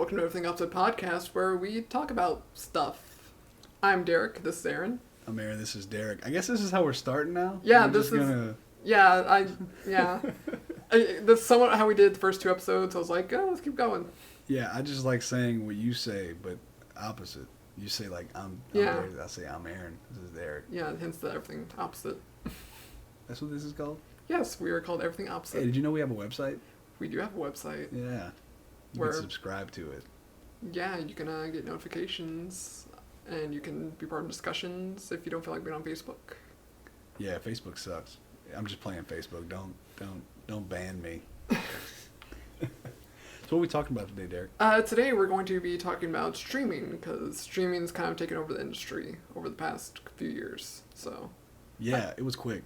welcome to Everything Opposite Podcast, where we talk about stuff. I'm Derek, this is Aaron. I'm Aaron, this is Derek. I guess this is how we're starting now? Yeah, we're this is... Gonna... Yeah. That's somewhat how we did the first two episodes. I was like, oh, let's keep going. Yeah, I just like saying what you say, but opposite. You say like, I'm Derek, I say I'm Aaron, this is Derek. Yeah, hence the Everything Opposite. That's what this is called? Yes, we are called Everything Opposite. Hey, did you know we have a website? We do have a website. Yeah. You can subscribe to it. Yeah, you can get notifications, and you can be part of discussions if you don't feel like being on Facebook. Yeah, Facebook sucks. I'm just playing Facebook. Don't ban me. So what are we talking about today, Derek? Today we're going to be talking about streaming, because streaming's kind of taken over the industry over the past few years. So. Yeah, it was quick.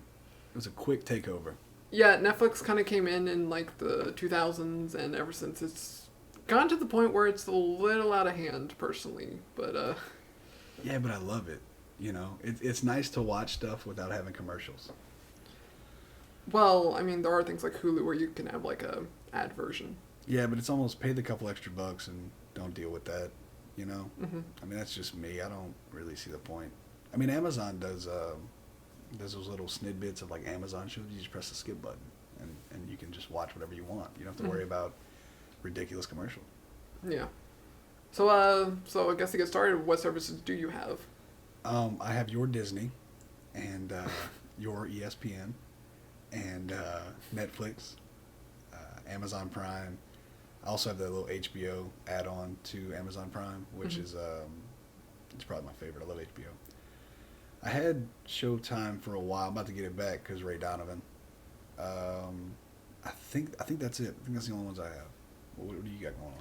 It was a quick takeover. Yeah, Netflix kind of came in like the 2000s, and ever since it's gotten to the point where it's a little out of hand, personally. But yeah, but I love it. You know, it's nice to watch stuff without having commercials. Well, I mean, there are things like Hulu where you can have like a ad version. Yeah, but it's almost pay the couple extra bucks and don't deal with that, you know? Mm-hmm. I mean, that's just me. I don't really see the point. I mean, Amazon does those little snidbits of like Amazon shows. You just press the skip button and you can just watch whatever you want. You don't have to worry about ridiculous commercial. Yeah. So I guess to get started, what services do you have? I have your Disney and your ESPN and Netflix, Amazon Prime. I also have the little HBO add-on to Amazon Prime, which is it's probably my favorite. I love HBO. I had Showtime for a while. I'm about to get it back because Ray Donovan. I think that's it. I think that's the only ones I have. What do you got going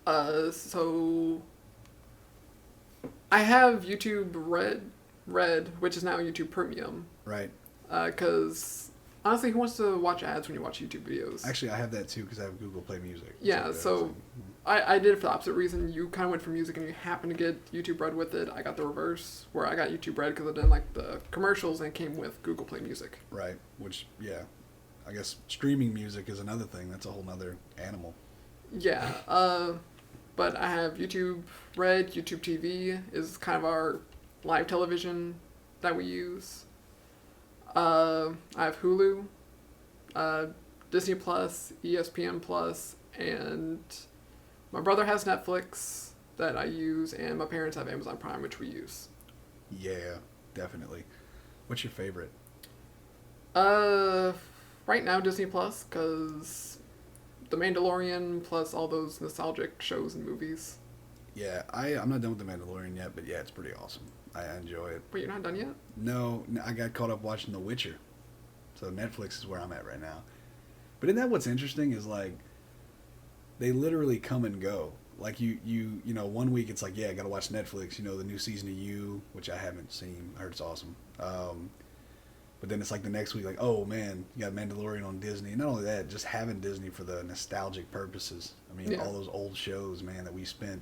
on? So I have YouTube Red, which is now YouTube Premium. Right. Because honestly, who wants to watch ads when you watch YouTube videos? Actually, I have that too because I have Google Play Music. Yeah, so I did it for the opposite reason. You kind of went for music and you happened to get YouTube Red with it. I got the reverse, where I got YouTube Red because I didn't like the commercials and it came with Google Play Music. Right, which, yeah, I guess streaming music is another thing. That's a whole nother animal. Yeah, but I have YouTube Red. YouTube TV is kind of our live television that we use. I have Hulu, Disney Plus, ESPN Plus, and my brother has Netflix that I use, and my parents have Amazon Prime, which we use. Yeah, definitely. What's your favorite? Right now Disney Plus, because The Mandalorian plus all those nostalgic shows and movies. Yeah, I'm not done with The Mandalorian yet, but yeah, it's pretty awesome. I enjoy it. Wait, you're not done yet? No, I got caught up watching The Witcher. So Netflix is where I'm at right now. But isn't that what's interesting is like, they literally come and go. Like you know, 1 week it's like, yeah, I gotta watch Netflix, you know, the new season of You, which I haven't seen. I heard it's awesome. But then it's like the next week, like, oh man, you got Mandalorian on Disney. And not only that, just having Disney for the nostalgic purposes. I mean, all those old shows, man, that we spent,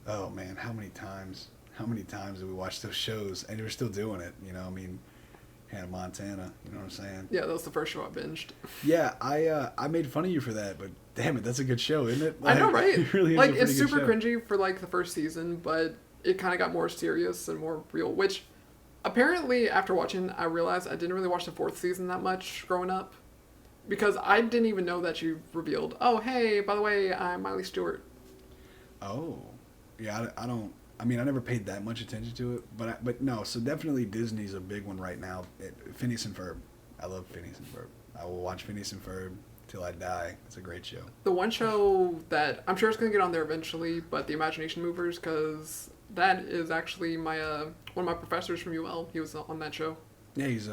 oh man, how many times did we watch those shows? And we're still doing it, you know, I mean, Hannah Montana, you know what I'm saying? Yeah, that was the first show I binged. Yeah, I made fun of you for that, but damn it, that's a good show, isn't it? Like, I know, right? It really is like, a pretty it's good super show. cringy for, like, the first season, but it kind of got more serious and more real, which apparently, after watching, I realized I didn't really watch the fourth season that much growing up, because I didn't even know that you revealed, oh, hey, by the way, I'm Miley Stewart. Oh, yeah, I mean, I never paid that much attention to it, but no, so definitely Disney's a big one right now. Phineas and Ferb. I love Phineas and Ferb. I will watch Phineas and Ferb till I die. It's a great show. The one show that I'm sure it's going to get on there eventually, but the Imagination Movers, because that is actually my one of my professors from UL. He was on that show. Yeah, he's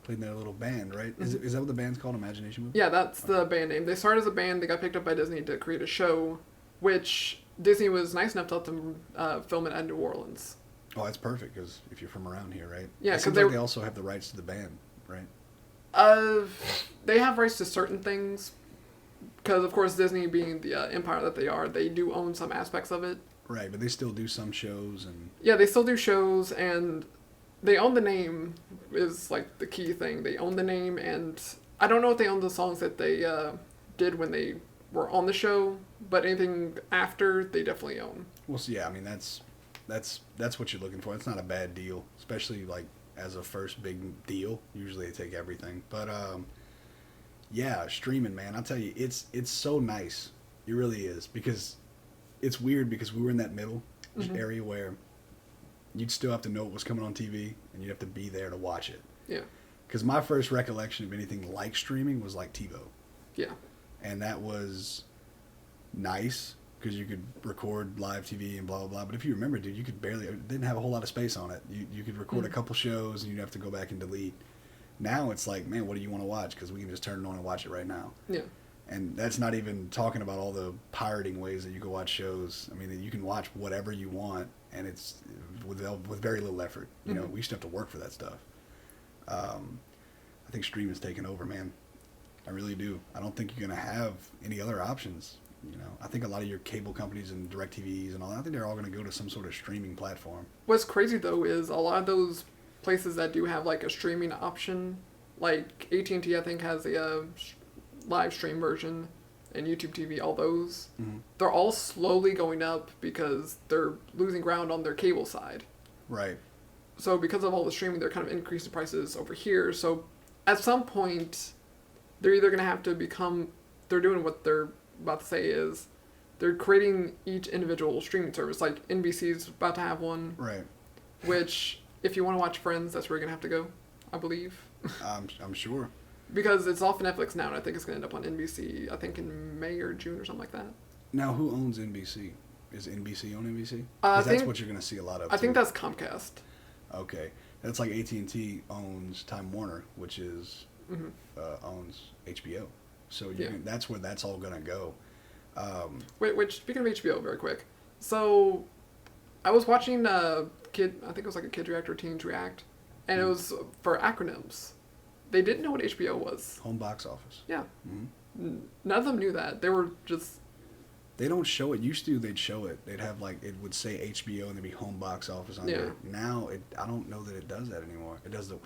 played in their little band, right? Is that what the band's called, Imagination Movers? Yeah, that's the band name. They started as a band. They got picked up by Disney to create a show, which Disney was nice enough to let them film it at New Orleans. Oh, that's perfect, because if you're from around here, right? Yeah, because they also have the rights to the band, right? They have rights to certain things, because of course Disney, being the empire that they are, they do own some aspects of it. Right, but they still do some shows and. Yeah, they still do shows, and they own the name is like the key thing. They own the name, and I don't know if they own the songs that they did when they were on the show, but anything after they definitely own. Well, so yeah, I mean that's what you're looking for. It's not a bad deal, especially like as a first big deal. Usually they take everything, but yeah, streaming, man. I'll tell you, it's so nice. It really is because it's weird because we were in that middle area where you'd still have to know what was coming on TV and you'd have to be there to watch it. Yeah. Because my first recollection of anything like streaming was like TiVo. Yeah. And that was nice because you could record live TV and blah, blah, blah. But if you remember, dude, you could barely, it didn't have a whole lot of space on it. You could record a couple shows and you'd have to go back and delete. Now it's like, man, what do you want to watch? Because we can just turn it on and watch it right now. Yeah. And that's not even talking about all the pirating ways that you can watch shows. I mean, you can watch whatever you want, and it's with very little effort. You know, we used to have to work for that stuff. I think streaming's taken over, man. I really do. I don't think you're going to have any other options. You know, I think a lot of your cable companies and DirecTVs and all that, I think they're all going to go to some sort of streaming platform. What's crazy though is a lot of those places that do have like a streaming option, like AT&T I think has a live stream version, and YouTube TV, all those, they're all slowly going up because they're losing ground on their cable side. Right. So because of all the streaming, they're kind of increasing prices over here. So at some point, they're either going to have to become, they're doing what they're about to say is, they're creating each individual streaming service. Like NBC's about to have one. Right. Which, if you want to watch Friends, that's where you're going to have to go, I believe. I'm sure. Because it's off Netflix now, and I think it's going to end up on NBC, I think in May or June or something like that. Now, who owns NBC? Is NBC on NBC? I think that's what you're going to see a lot of. I think that's Comcast. Okay. That's like AT&T owns Time Warner, which is owns HBO. So that's where that's all going to go. Which, speaking of HBO, very quick. So, I was watching I think it was like a Kids React or Teens React, and it was for acronyms. They didn't know what HBO was. Home box office. Yeah. None of them knew that. They were just... They don't show it. Used to, they'd show it. They'd have like, it would say HBO and there'd be home box office under it. Now, I don't know that it does that anymore. It does the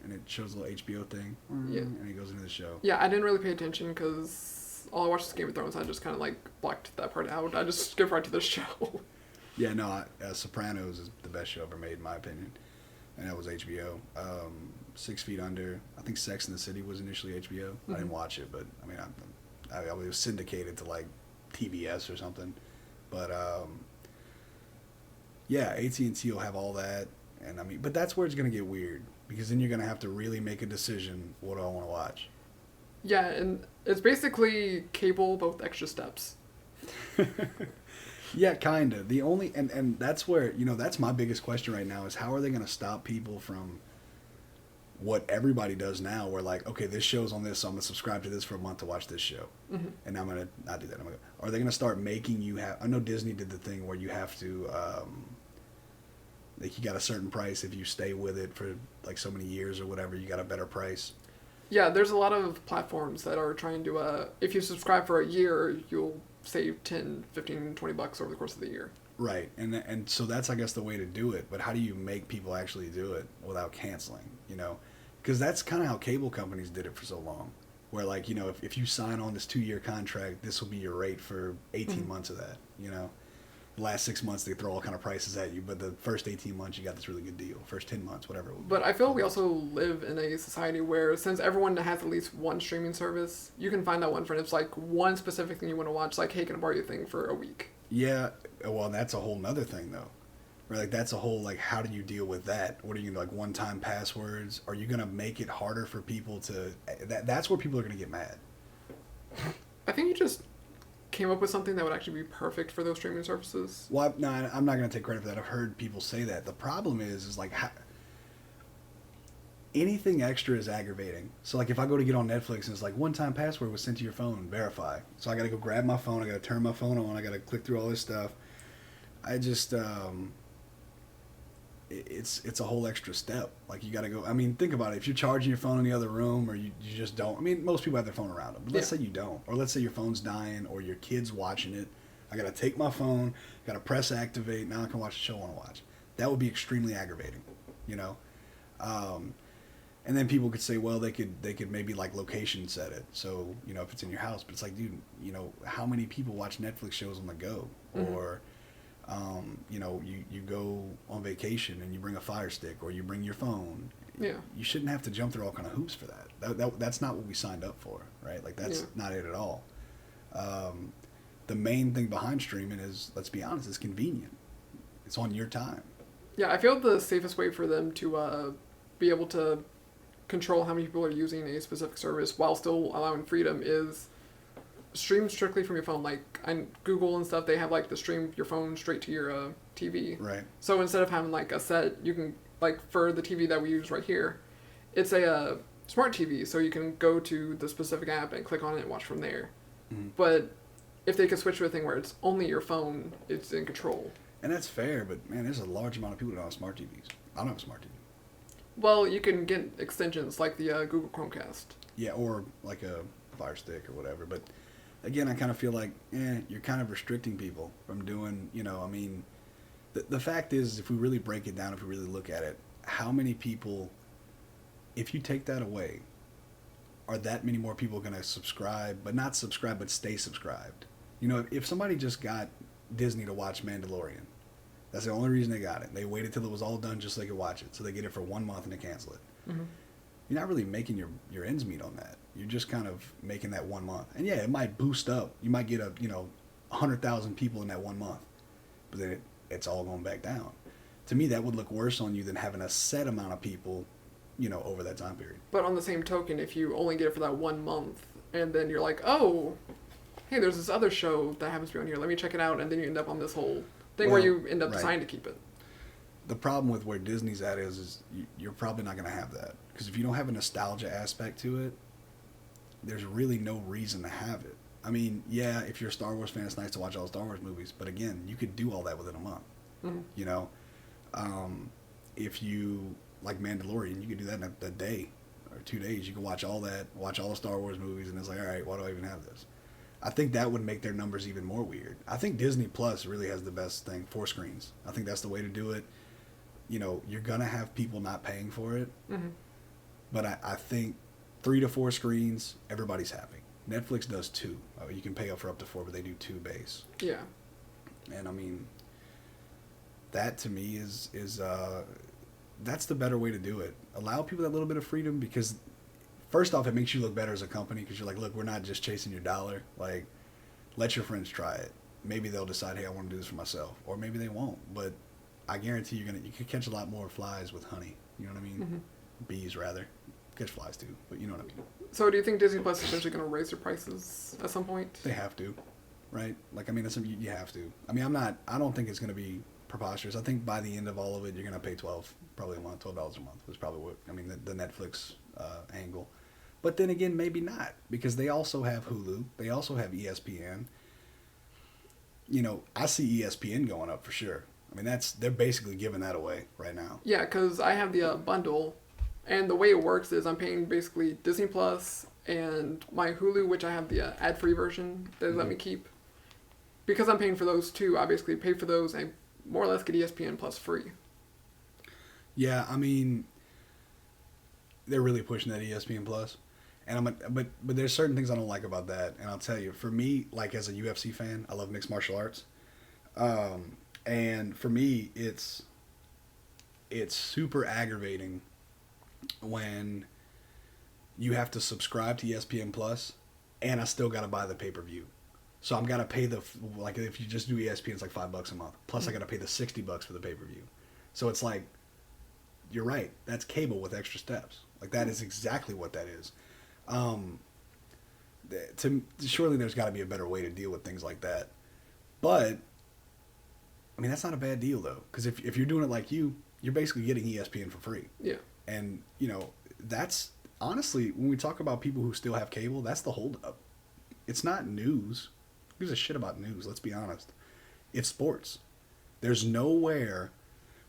and it shows a little HBO thing. Yeah. And it goes into the show. Yeah, I didn't really pay attention because all I watched was Game of Thrones. I just kind of like blocked that part out. I just skipped right to the show. Yeah, no, Sopranos is the best show ever made in my opinion. And that was HBO. 6 Feet Under. I think Sex and the City was initially HBO. I didn't watch it, but I mean, I was syndicated to like TBS or something. But yeah, AT&T will have all that, and I mean, but that's where it's gonna get weird because then you're gonna have to really make a decision. What do I want to watch? Yeah, and it's basically cable but with extra steps. Yeah, kind of. The only and that's where, you know, that's my biggest question right now is how are they going to stop people from what everybody does now where like, okay, this show's on this, so I'm going to subscribe to this for a month to watch this show. And now I'm going to not do that. Are they going to start making you have, I know Disney did the thing where you have to, like you got a certain price if you stay with it for like so many years or whatever, you got a better price. Yeah, there's a lot of platforms that are trying to, if you subscribe for a year, you'll save 10, 15, 20 bucks over the course of the year. Right. And so that's, I guess, the way to do it. But how do you make people actually do it without canceling, you know? Because that's kind of how cable companies did it for so long. Where, like, you know, if you sign on this 2-year contract, this will be your rate for 18 months of that, you know? The last 6 months, they throw all kind of prices at you. But the first 18 months, you got this really good deal. First 10 months, whatever it would be. But I feel we also live in a society where since everyone has at least one streaming service, you can find that one friend. It's like one specific thing you want to watch. Like, hey, can I borrow your thing for a week? Yeah. Well, that's a whole nother thing, though. Where, like, that's a whole, like, how do you deal with that? What are you going to, like, one-time passwords? Are you going to make it harder for people to... That's where people are going to get mad. I think you just came up with something that would actually be perfect for those streaming services. Well, no, I'm not going to take credit for that. I've heard people say that. The problem is like, anything extra is aggravating. So, like, if I go to get on Netflix and it's like, one-time password was sent to your phone, verify. So I got to go grab my phone, I got to turn my phone on, I got to click through all this stuff. I just... It's a whole extra step. Like, you got to go... I mean, think about it. If you're charging your phone in the other room or you just don't... I mean, most people have their phone around them. But let's say you don't. Or let's say your phone's dying or your kid's watching it. I got to take my phone, got to press activate. Now I can watch the show I want to watch. That would be extremely aggravating, you know? And then people could say, well, they could maybe like location set it, so you know if it's in your house. But it's like, dude, you know how many people watch Netflix shows on the go, Mm-hmm. or you know you go on vacation and you bring a Fire Stick or you bring your phone. Yeah. You shouldn't have to jump through all kind of hoops for that. That's not what we signed up for, right? Like that's Yeah. not it at all. The main thing behind streaming is, let's be honest, it's convenient. It's on your time. Yeah, I feel the safest way for them to be able to control how many people are using a specific service while still allowing freedom is stream strictly from your phone. Like on Google and stuff, they have like the stream your phone straight to your TV. Right. So instead of having like a set, you can like for the TV that we use right here, it's a smart TV, so you can go to the specific app and click on it and watch from there. Mhm. But if they could switch to a thing where it's only your phone, it's in control. And that's fair, but man, there's a large amount of people that don't have smart TVs. I don't have a smart TV. Well, you can get extensions like the Google Chromecast. Yeah, or like a Fire Stick or whatever. But again, I kind of feel like, you're kind of restricting people from doing, you know, I mean, the fact is, if we really break it down, if we really look at it, how many people, if you take that away, are that many more people going to subscribe, but not subscribe, but stay subscribed? You know, if somebody just got Disney to watch Mandalorian, that's the only reason they got it. They waited till it was all done just so they could watch it. So they get it for 1 month and they cancel it. Mm-hmm. You're not really making your ends meet on that. You're just kind of making that 1 month. And yeah, it might boost up. You might get 100,000 people in that 1 month. But then it's all going back down. To me, that would look worse on you than having a set amount of people, over that time period. But on the same token, if you only get it for that 1 month, and then you're like, oh, hey, there's this other show that happens to be on here, let me check it out, and then you end up on this whole thing where you end up deciding to keep it. The problem with where Disney's at is you're probably not going to have that. Because if you don't have a nostalgia aspect to it, there's really no reason to have it. I mean, yeah, if you're a Star Wars fan, it's nice to watch all the Star Wars movies. But again, you could do all that within a month. Mm-hmm. If you like Mandalorian, you could do that in a day or 2 days. You can watch all that, watch all the Star Wars movies, and it's like, all right, why do I even have this? I think that would make their numbers even more weird. I think Disney Plus really has the best thing, 4 screens. I think that's the way to do it. You're going to have people not paying for it. Mm-hmm. But I think 3 to 4 screens, everybody's happy. Netflix does 2. You can pay up for up to 4, but they do 2 base. Yeah. And I mean, that to me is that's the better way to do it. Allow people that little bit of freedom, because first off, it makes you look better as a company, because you're like, look, we're not just chasing your dollar. Like, let your friends try it. Maybe they'll decide, hey, I want to do this for myself, or maybe they won't. But I guarantee you could catch a lot more flies with honey. You know what I mean? Mm-hmm. Bees rather. Catch flies too, but you know what I mean. So do you think Disney Plus is essentially going to raise their prices at some point? They have to, right? Like, I mean, you have to. I mean, I don't think it's going to be preposterous. I think by the end of all of it, you're going to pay probably a month, $12 a month was probably what, I mean, the Netflix angle. But then again, maybe not, because they also have Hulu. They also have ESPN. I see ESPN going up for sure. I mean, they're basically giving that away right now. Yeah, because I have the bundle, and the way it works is I'm paying basically Disney Plus and my Hulu, which I have the ad-free version that let me keep. Because I'm paying for those two, I basically pay for those and more or less get ESPN Plus free. Yeah, I mean, they're really pushing that ESPN Plus. And but there's certain things I don't like about that. And I'll tell you, for me, like as a UFC fan, I love mixed martial arts. And for me, it's super aggravating when you have to subscribe to ESPN Plus, and I still got to buy the pay-per-view. So I'm got to pay like if you just do ESPN, it's like $5 a month. Plus I got to pay the $60 for the pay-per-view. So it's like, you're right. That's cable with extra steps. Like, that is exactly what that is. Surely there's got to be a better way to deal with things like that. But I mean, that's not a bad deal though, because if you're doing it like you're basically getting ESPN for free. Yeah. And that's honestly, when we talk about people who still have cable, that's the holdup. It's not news. Who gives a shit about news? Let's be honest. It's sports. There's nowhere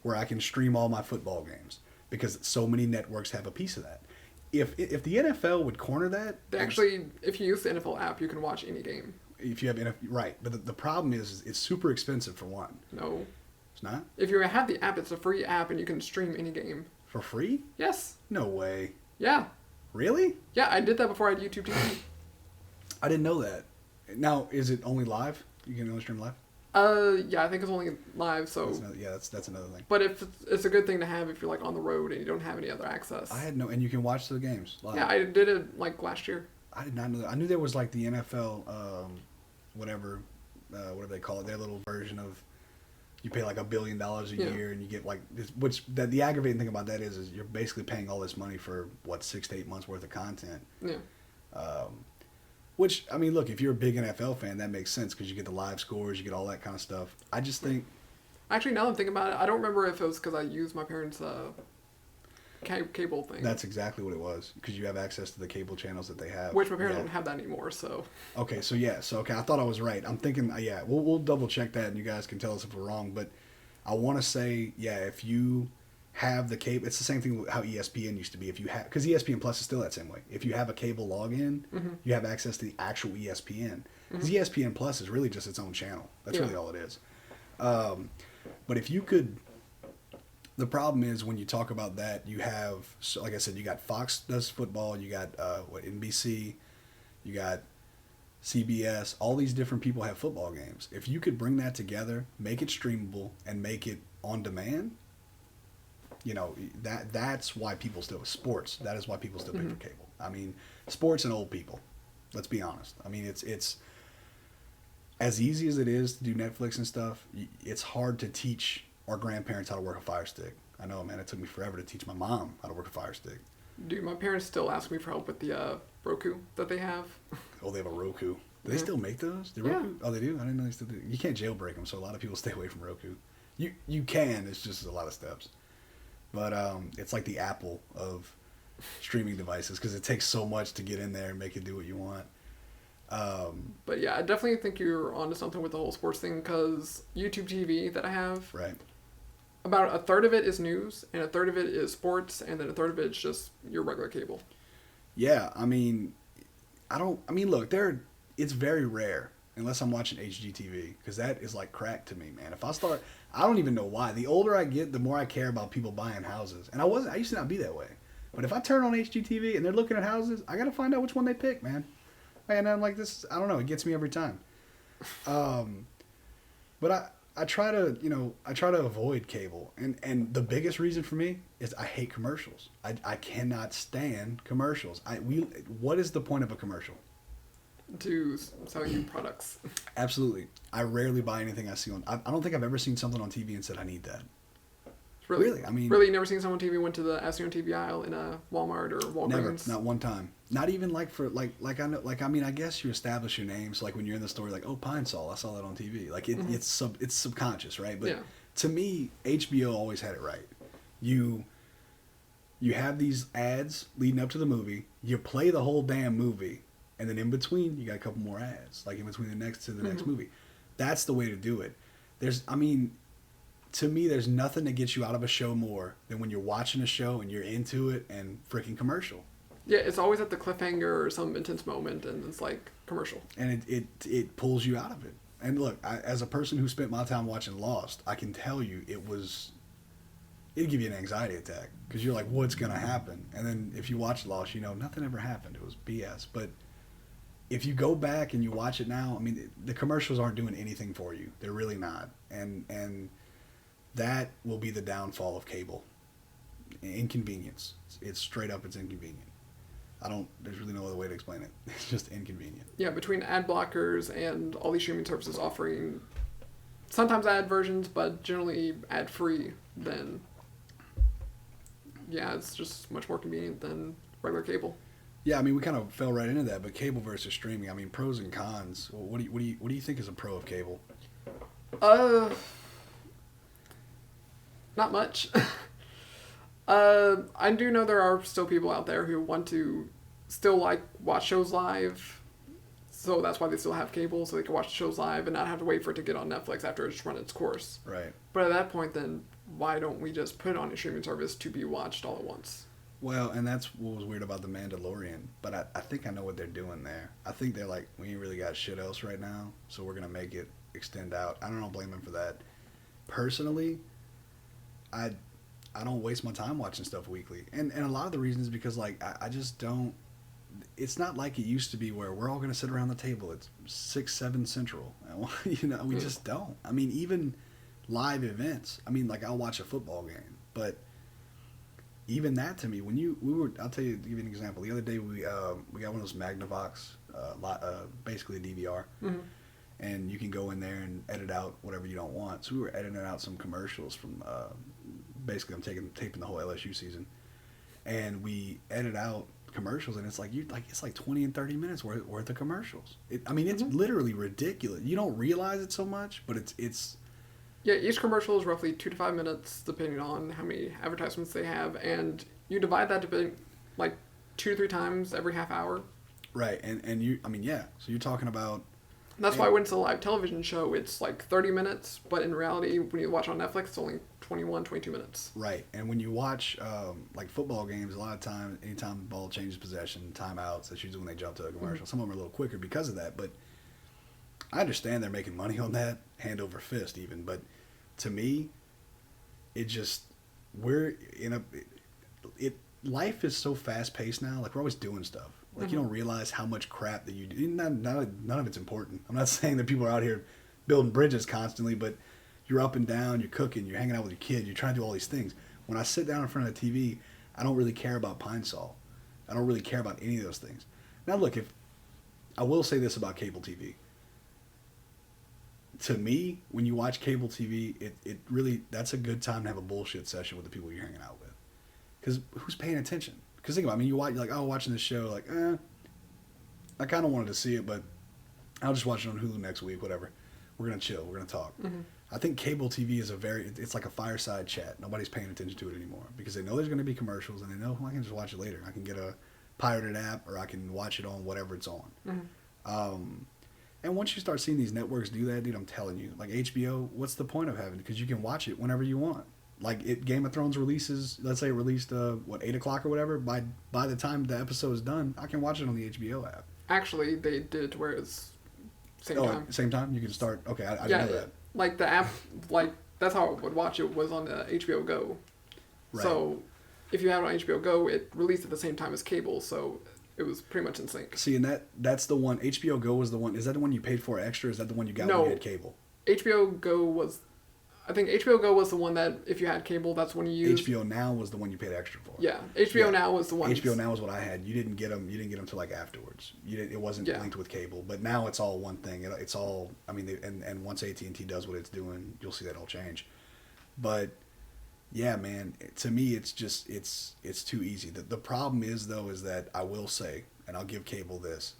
where I can stream all my football games because so many networks have a piece of that. If the NFL would corner that, Actually, if you use the NFL app, you can watch any game. If you have NFL, right, but the problem is it's super expensive for one. No. It's not? If you have the app, it's a free app and you can stream any game. For free? Yes. No way. Yeah. Really? Yeah, I did that before I had YouTube TV. I didn't know that. Now, is it only live? You can only stream live? Yeah, I think it's only live, so. That's another thing. But if it's a good thing to have if you're like on the road and you don't have any other access. I had no, and you can watch the games live. Yeah, I did it like last year. I did not know that. I knew there was like the NFL, whatever they call it, their little version of you pay like $1 billion a year and you get like this. Which the aggravating thing about that is you're basically paying all this money for what 6 to 8 months worth of content. Yeah. Which I mean, look, if you're a big NFL fan, that makes sense because you get the live scores, you get all that kind of stuff. I just think. Actually, now that I'm thinking about it, I don't remember if it was because I used my parents' cable thing. That's exactly what it was because you have access to the cable channels that they have. Which my parents don't have that anymore, so. Okay, so yeah, I thought I was right. I'm thinking, yeah, we'll double check that, and you guys can tell us if we're wrong. But I want to say, yeah, if you have the cable, it's the same thing with how ESPN used to be. If you have, because ESPN Plus is still that same way. If you have a cable login, you have access to the actual ESPN. Because ESPN Plus is really just its own channel. That's really all it is. But if you could. The problem is when you talk about that, you have, so like I said, you got Fox does football, you got NBC, you got CBS, all these different people have football games. If you could bring that together, make it streamable, and make it on demand, you know, that's why people still, sports, that is why people still pay for cable. I mean, sports and old people, let's be honest. I mean, it's as easy as it is to do Netflix and stuff, it's hard to teach our grandparents how to work a Fire Stick. I know, man, it took me forever to teach my mom how to work a Fire Stick. Dude, my parents still ask me for help with the Roku that they have. Oh, they have a Roku. Do they still make those? The Roku? Oh, they do? I didn't know they still do. You can't jailbreak them, so a lot of people stay away from Roku. You can, it's just a lot of steps. But it's like the Apple of streaming devices because it takes so much to get in there and make it do what you want. But yeah, I definitely think you're onto something with the whole sports thing because YouTube TV that I have, right? About a third of it is news, and a third of it is sports, and then a third of it is just your regular cable. Yeah, I mean, look, it's very rare unless I'm watching HGTV because that is like crack to me, man. I don't even know why. The older I get, the more I care about people buying houses, and I used to not be that way. But if I turn on HGTV and they're looking at houses, I gotta find out which one they pick, man. And I'm like this. I don't know. It gets me every time. But I try to avoid cable, and the biggest reason for me is I hate commercials. I cannot stand commercials. What is the point of a commercial? To sell you products. Absolutely. I rarely buy anything I see on. I don't think I've ever seen something on TV and said I need that. Really? I mean, really, you never seen someone on TV went to the Ask Me on TV aisle in a Walmart or Walgreens? Never, not one time. Not even like for like I know, like I mean, I guess you establish your names like when you're in the store, like, oh, Pine Sol, I saw that on TV. Like it's subconscious, right? But to me, HBO always had it right. You have these ads leading up to the movie. You play the whole damn movie, and then in between, you got a couple more ads, like in between the next movie. That's the way to do it. To me, there's nothing that gets you out of a show more than when you're watching a show and you're into it and freaking commercial. Yeah, it's always at the cliffhanger or some intense moment, and it's like commercial. And it pulls you out of it. And look, as a person who spent my time watching Lost, I can tell you it'd give you an anxiety attack because you're like, what's going to happen? And then if you watch Lost, you know, nothing ever happened. It was BS. But if you go back and you watch it now, I mean, the commercials aren't doing anything for you. They're really not. And that will be the downfall of cable. Inconvenience. It's straight up, it's inconvenient. There's really no other way to explain it. It's just inconvenient. Yeah, between ad blockers and all these streaming services offering sometimes ad versions, but generally ad free, then yeah, it's just much more convenient than regular cable. Yeah, I mean, we kind of fell right into that, but cable versus streaming, I mean, pros and cons. What do you think is a pro of cable? Not much. I do know there are still people out there who want to still like watch shows live, so that's why they still have cable, so they can watch the shows live and not have to wait for it to get on Netflix after it's run its course. Right. But at that point, then why don't we just put it on a streaming service to be watched all at once? Well, and that's what was weird about The Mandalorian, but I think I know what they're doing there. I think they're like, we ain't really got shit else right now, so we're going to make it extend out. I don't blame them for that. Personally, I don't waste my time watching stuff weekly, and a lot of the reasons is because like I just don't. It's not like it used to be where we're all going to sit around the table at 6, 7 central. You know, we just don't. I mean, even live events. I mean, like I'll watch a football game, but even that to me, when I'll tell you, give you an example. The other day we got one of those Magnavox, basically a DVR, Mm-hmm. and you can go in there and edit out whatever you don't want. So we were editing out some commercials from, basically I'm taping the whole LSU season, and we edit out commercials, and it's like it's like 20 and 30 minutes worth of commercials. I mean, it's literally ridiculous. You don't realize it so much, but it's Yeah, each commercial is roughly 2 to 5 minutes, depending on how many advertisements they have, and you divide that to like 2 to 3 times every half hour. right. And you, I mean, yeah. So you're talking about. That's why when it's a live television show, it's like 30 minutes, but in reality, when you watch on Netflix, it's only 21, 22 minutes. Right, and when you watch like football games, a lot of times, anytime the ball changes possession, timeouts, that's usually when they jump to a commercial. Some of them are a little quicker because of that, but I understand they're making money on that, hand over fist even, but to me, it just, we're in life is so fast paced now, like we're always doing stuff. Like you don't realize how much crap that you do. None of it's important. I'm not saying that people are out here building bridges constantly, but you're up and down, you're cooking, you're hanging out with your kid, you're trying to do all these things. When I sit down in front of the TV, I don't really care about Pine Sol. I don't really care about any of those things. Now look, if I will say this about cable TV. To me, when you watch cable TV, it really, that's a good time to have a bullshit session with the people you're hanging out with. Because who's paying attention? Because think about it, I mean, you're like, oh, watching this show, like, I kind of wanted to see it, but I'll just watch it on Hulu next week, whatever. We're going to chill. We're going to talk. Mm-hmm. I think cable TV is it's like a fireside chat. Nobody's paying attention to it anymore because they know there's going to be commercials and they know, well, I can just watch it later. I can get a pirated app or I can watch it on whatever it's on. Mm-hmm. And once you start seeing these networks do that, dude, I'm telling you, like HBO, what's the point of having it? Because you can watch it whenever you want. Like Game of Thrones releases, let's say it released 8 o'clock or whatever. By the time the episode is done, I can watch it on the HBO app. Actually, they did it to where it's same time. Same time? You can start. Okay, I didn't know that. Like the app, like that's how I would watch it was on the HBO Go. Right. So if you have it on HBO Go, it released at the same time as cable, so it was pretty much in sync. See, and that's the one. HBO Go was the one. Is that the one you paid for extra? Or is that the one you got when you had cable? HBO Go was. I think HBO Go was the one that if you had cable, that's when you used. HBO Now was the one you paid extra for. Yeah, HBO Now was the one. HBO Now was what I had. You didn't get them. You didn't get them till like afterwards. It wasn't linked with cable. But now it's all one thing. It's all. I mean, and once AT&T does what it's doing, you'll see that all change. But yeah, man. To me, it's just it's too easy. The problem is though is that I will say, and I'll give cable this.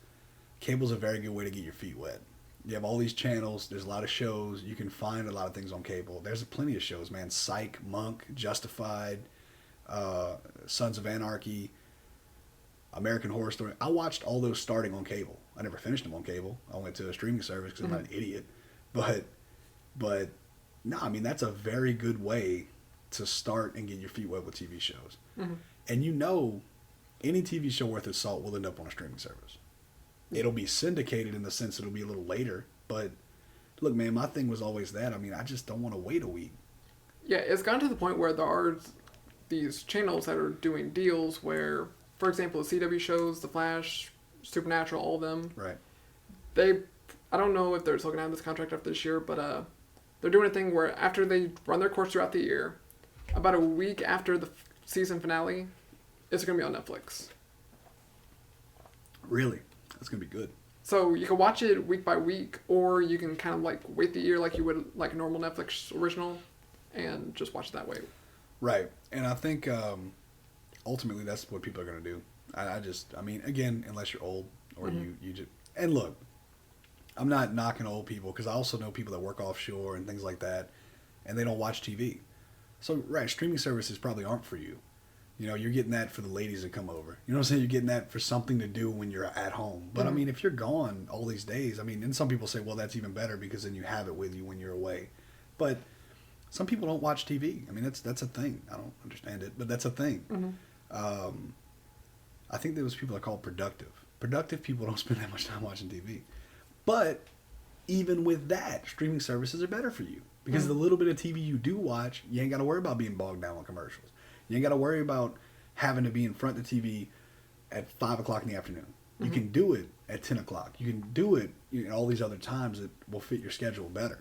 Cable's a very good way to get your feet wet. You have all these channels. There's a lot of shows. You can find a lot of things on cable. There's plenty of shows, man. Psych, Monk, Justified, Sons of Anarchy, American Horror Story. I watched all those starting on cable. I never finished them on cable. I went to a streaming service because I'm not an idiot. But no, I mean, that's a very good way to start and get your feet wet with TV shows. Mm-hmm. And you know, any TV show worth its salt will end up on a streaming service. It'll be syndicated in the sense it'll be a little later. But look, man, my thing was always that. I mean, I just don't want to wait a week. Yeah, it's gotten to the point where there are these channels that are doing deals where, for example, the CW shows, The Flash, Supernatural, all of them. Right. I don't know if they're still going to have this contract after this year, but they're doing a thing where after they run their course throughout the year, about a week after the season finale, it's going to be on Netflix. Really? That's going to be good. So you can watch it week by week, or you can kind of like wait the year like you would like a normal Netflix original and just watch it that way. Right. And I think ultimately that's what people are going to do. I mean, again, unless you're old or you just... And look, I'm not knocking old people because I also know people that work offshore and things like that, and they don't watch TV. So, right, streaming services probably aren't for you. You know, you're getting that for the ladies that come over. You know what I'm saying? You're getting that for something to do when you're at home. But, I mean, if you're gone all these days, I mean, and some people say, well, that's even better because then you have it with you when you're away. But some people don't watch TV. I mean, that's a thing. I don't understand it, but that's a thing. Mm-hmm. I think those people are called productive. Productive people don't spend that much time watching TV. But even with that, streaming services are better for you Because the little bit of TV you do watch, you ain't got to worry about being bogged down with commercials. You ain't got to worry about having to be in front of the TV at 5 o'clock in the afternoon. You can do it at 10 o'clock. You can do it all these other times that will fit your schedule better.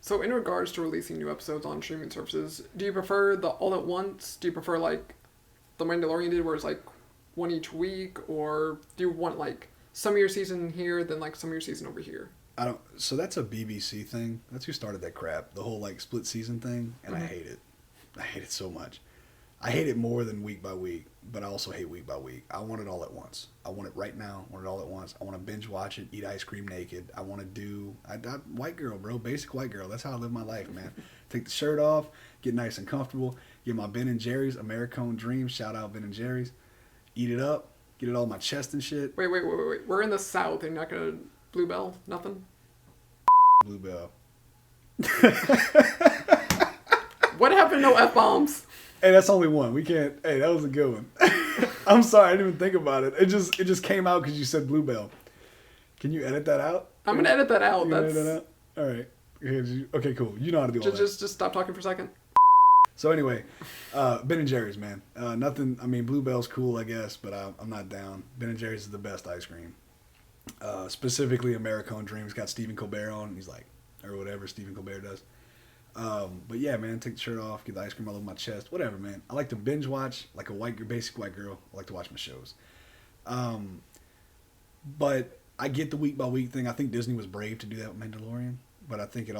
So in regards to releasing new episodes on streaming services, do you prefer the all at once? Do you prefer like The Mandalorian did where it's like one each week? Or do you want like some of your season here, then like some of your season over here? So that's a BBC thing. That's who started that crap. The whole like split season thing. And I hate it. I hate it so much. I hate it more than week by week, but I also hate week by week. I want it all at once. I want it right now. I want it all at once. I want to binge watch it, eat ice cream naked. I want to do... white girl, bro. Basic white girl. That's how I live my life, man. Take the shirt off, get nice and comfortable, get my Ben & Jerry's, Americone Dream. Shout out Ben & Jerry's. Eat it up, get it all on my chest and shit. Wait. We're in the South. You're not going to... Bluebell? Nothing? Bluebell. What happened to no F-bombs? Hey, that's only one. We can't... Hey, that was a good one. I'm sorry, I didn't even think about it. It just came out because you said Bluebell. Can you edit that out? I'm going to edit that out. Edit that out? All right. Okay, cool. You know how to do all that. Just stop talking for a second. So anyway, Ben & Jerry's, man. Nothing... I mean, Bluebell's cool, I guess, but I'm not down. Ben & Jerry's is the best ice cream. Specifically, Americone Dream's got Stephen Colbert on. He's like... Or whatever Stephen Colbert does. But yeah, man, take the shirt off, get the ice cream all over my chest, whatever, man. I like to binge watch like a basic white girl. I like to watch my shows. But I get the week by week thing. I think Disney was brave to do that with Mandalorian, but I think it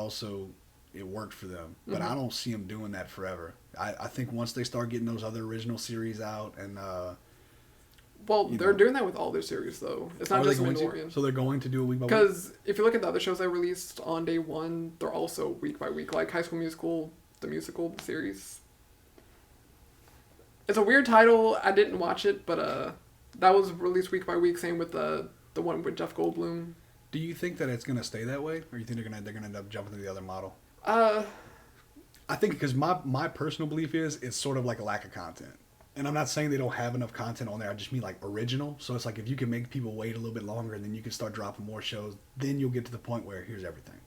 worked for them. But I don't see them doing that forever. I think once they start getting those other original series out and they're doing that with all their series, though. It's not just Mandalorian. So they're going to do a week by week? Because if you look at the other shows they released on day one, they're also week by week. Like High School Musical, the musical, the series. It's a weird title. I didn't watch it, but that was released week by week. Same with the one with Jeff Goldblum. Do you think that it's going to stay that way? Or you think they're going to end up jumping to the other model? I think because my personal belief is it's sort of like a lack of content. And I'm not saying they don't have enough content on there. I just mean like original. So it's like if you can make people wait a little bit longer and then you can start dropping more shows, then you'll get to the point where here's everything.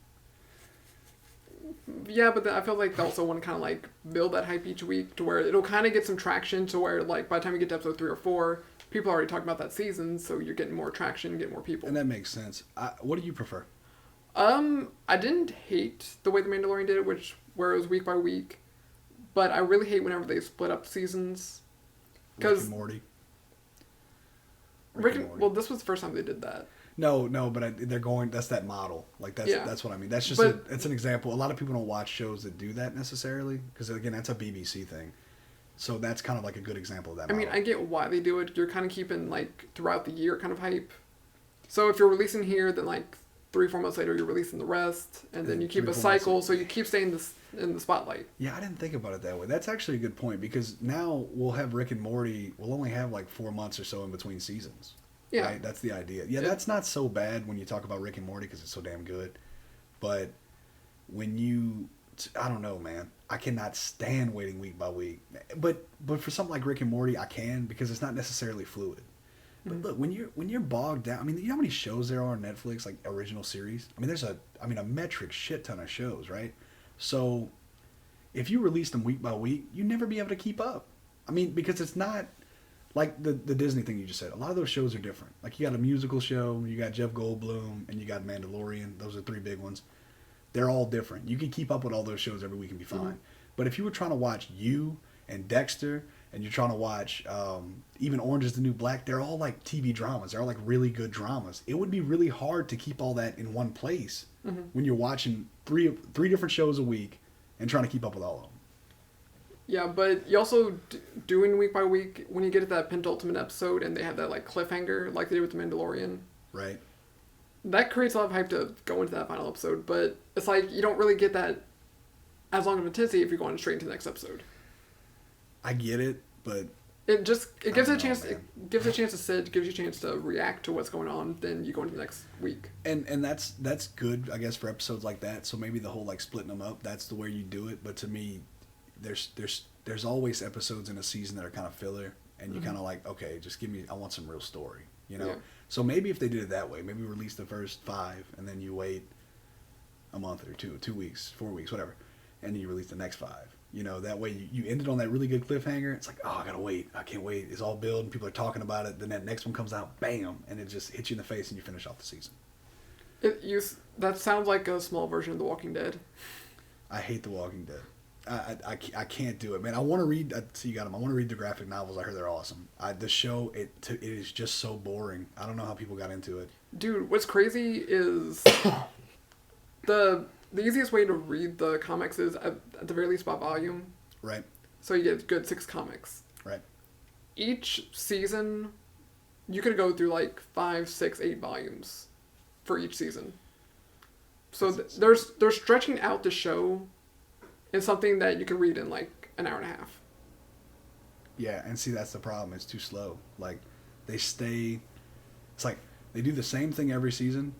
Yeah, but I feel like they also want to kind of like build that hype each week to where it'll kind of get some traction to where like by the time you get to episode 3 or 4, people are already talking about that season. So you're getting more traction, get more people. And that makes sense. What do you prefer? I didn't hate the way The Mandalorian did it, where it was week by week. But I really hate whenever they split up seasons. Rick and Morty. Well, this was the first time they did that. No, but they're going. That's that model. Like that's what I mean. That's just it's an example. A lot of people don't watch shows that do that necessarily because again, that's a BBC thing. So that's kind of like a good example of that. I mean, I get why they do it. You're kind of keeping like throughout the year kind of hype. So if you're releasing here, then like 3-4 months later you're releasing the rest, and then you keep a cycle, so you keep staying in the spotlight. Yeah, I didn't think about it that way. That's actually a good point because now we'll have Rick and Morty. We'll only have like 4 months or so in between seasons. Yeah, right? That's the idea. Yeah, that's not so bad when you talk about Rick and Morty because it's so damn good. But when I don't know, man. I cannot stand waiting week by week. But for something like Rick and Morty, I can because it's not necessarily fluid. But look, when you're bogged down, I mean, you know how many shows there are on Netflix, like original series? I mean, there's a metric shit ton of shows, right? So if you release them week by week, you'd never be able to keep up. I mean, because it's not like the Disney thing you just said. A lot of those shows are different. Like you got a musical show, you got Jeff Goldblum, and you got Mandalorian. Those are 3 big ones. They're all different. You can keep up with all those shows every week and be fine. Mm-hmm. But if you were trying to watch You and Dexter, and you're trying to watch even Orange is the New Black, they're all like TV dramas. They're all like really good dramas. It would be really hard to keep all that in one place when you're watching three different shows a week and trying to keep up with all of them. Yeah, but you also doing week by week, when you get to that penultimate episode and they have that like cliffhanger like they did with The Mandalorian. Right. That creates a lot of hype to go into that final episode, but it's like you don't really get that as long of intensity if you're going straight into the next episode. I get it, but it gives it a chance. It gives a chance to sit. Gives you a chance to react to what's going on. Then you go into the next week. And that's good, I guess, for episodes like that. So maybe the whole like splitting them up. That's the way you do it. But to me, there's always episodes in a season that are kind of filler, and you kind of like, okay, just give me. I want some real story, you know. Yeah. So maybe if they did it that way, maybe release the first 5 and then you wait a month or 2 weeks, 4 weeks, whatever, and then you release the next 5. You know, that way you ended on that really good cliffhanger. It's like, oh, I gotta wait. I can't wait. It's all building. People are talking about it. Then that next one comes out, bam, and it just hits you in the face, and you finish off the season. That sounds like a small version of The Walking Dead. I hate The Walking Dead. I can't do it, man. I want to read. See, you got them. I want to read the graphic novels. I heard they're awesome. The show, it is just so boring. I don't know how people got into it. Dude, what's crazy is the easiest way to read the comics is at the very least by volume. Right. So you get good 6 comics. Right. Each season, you could go through like 5, 6, 8 volumes for each season. So they're stretching out the show in something that you can read in like an hour and a half. Yeah, and see, that's the problem. It's too slow. Like, it's like they do the same thing every season,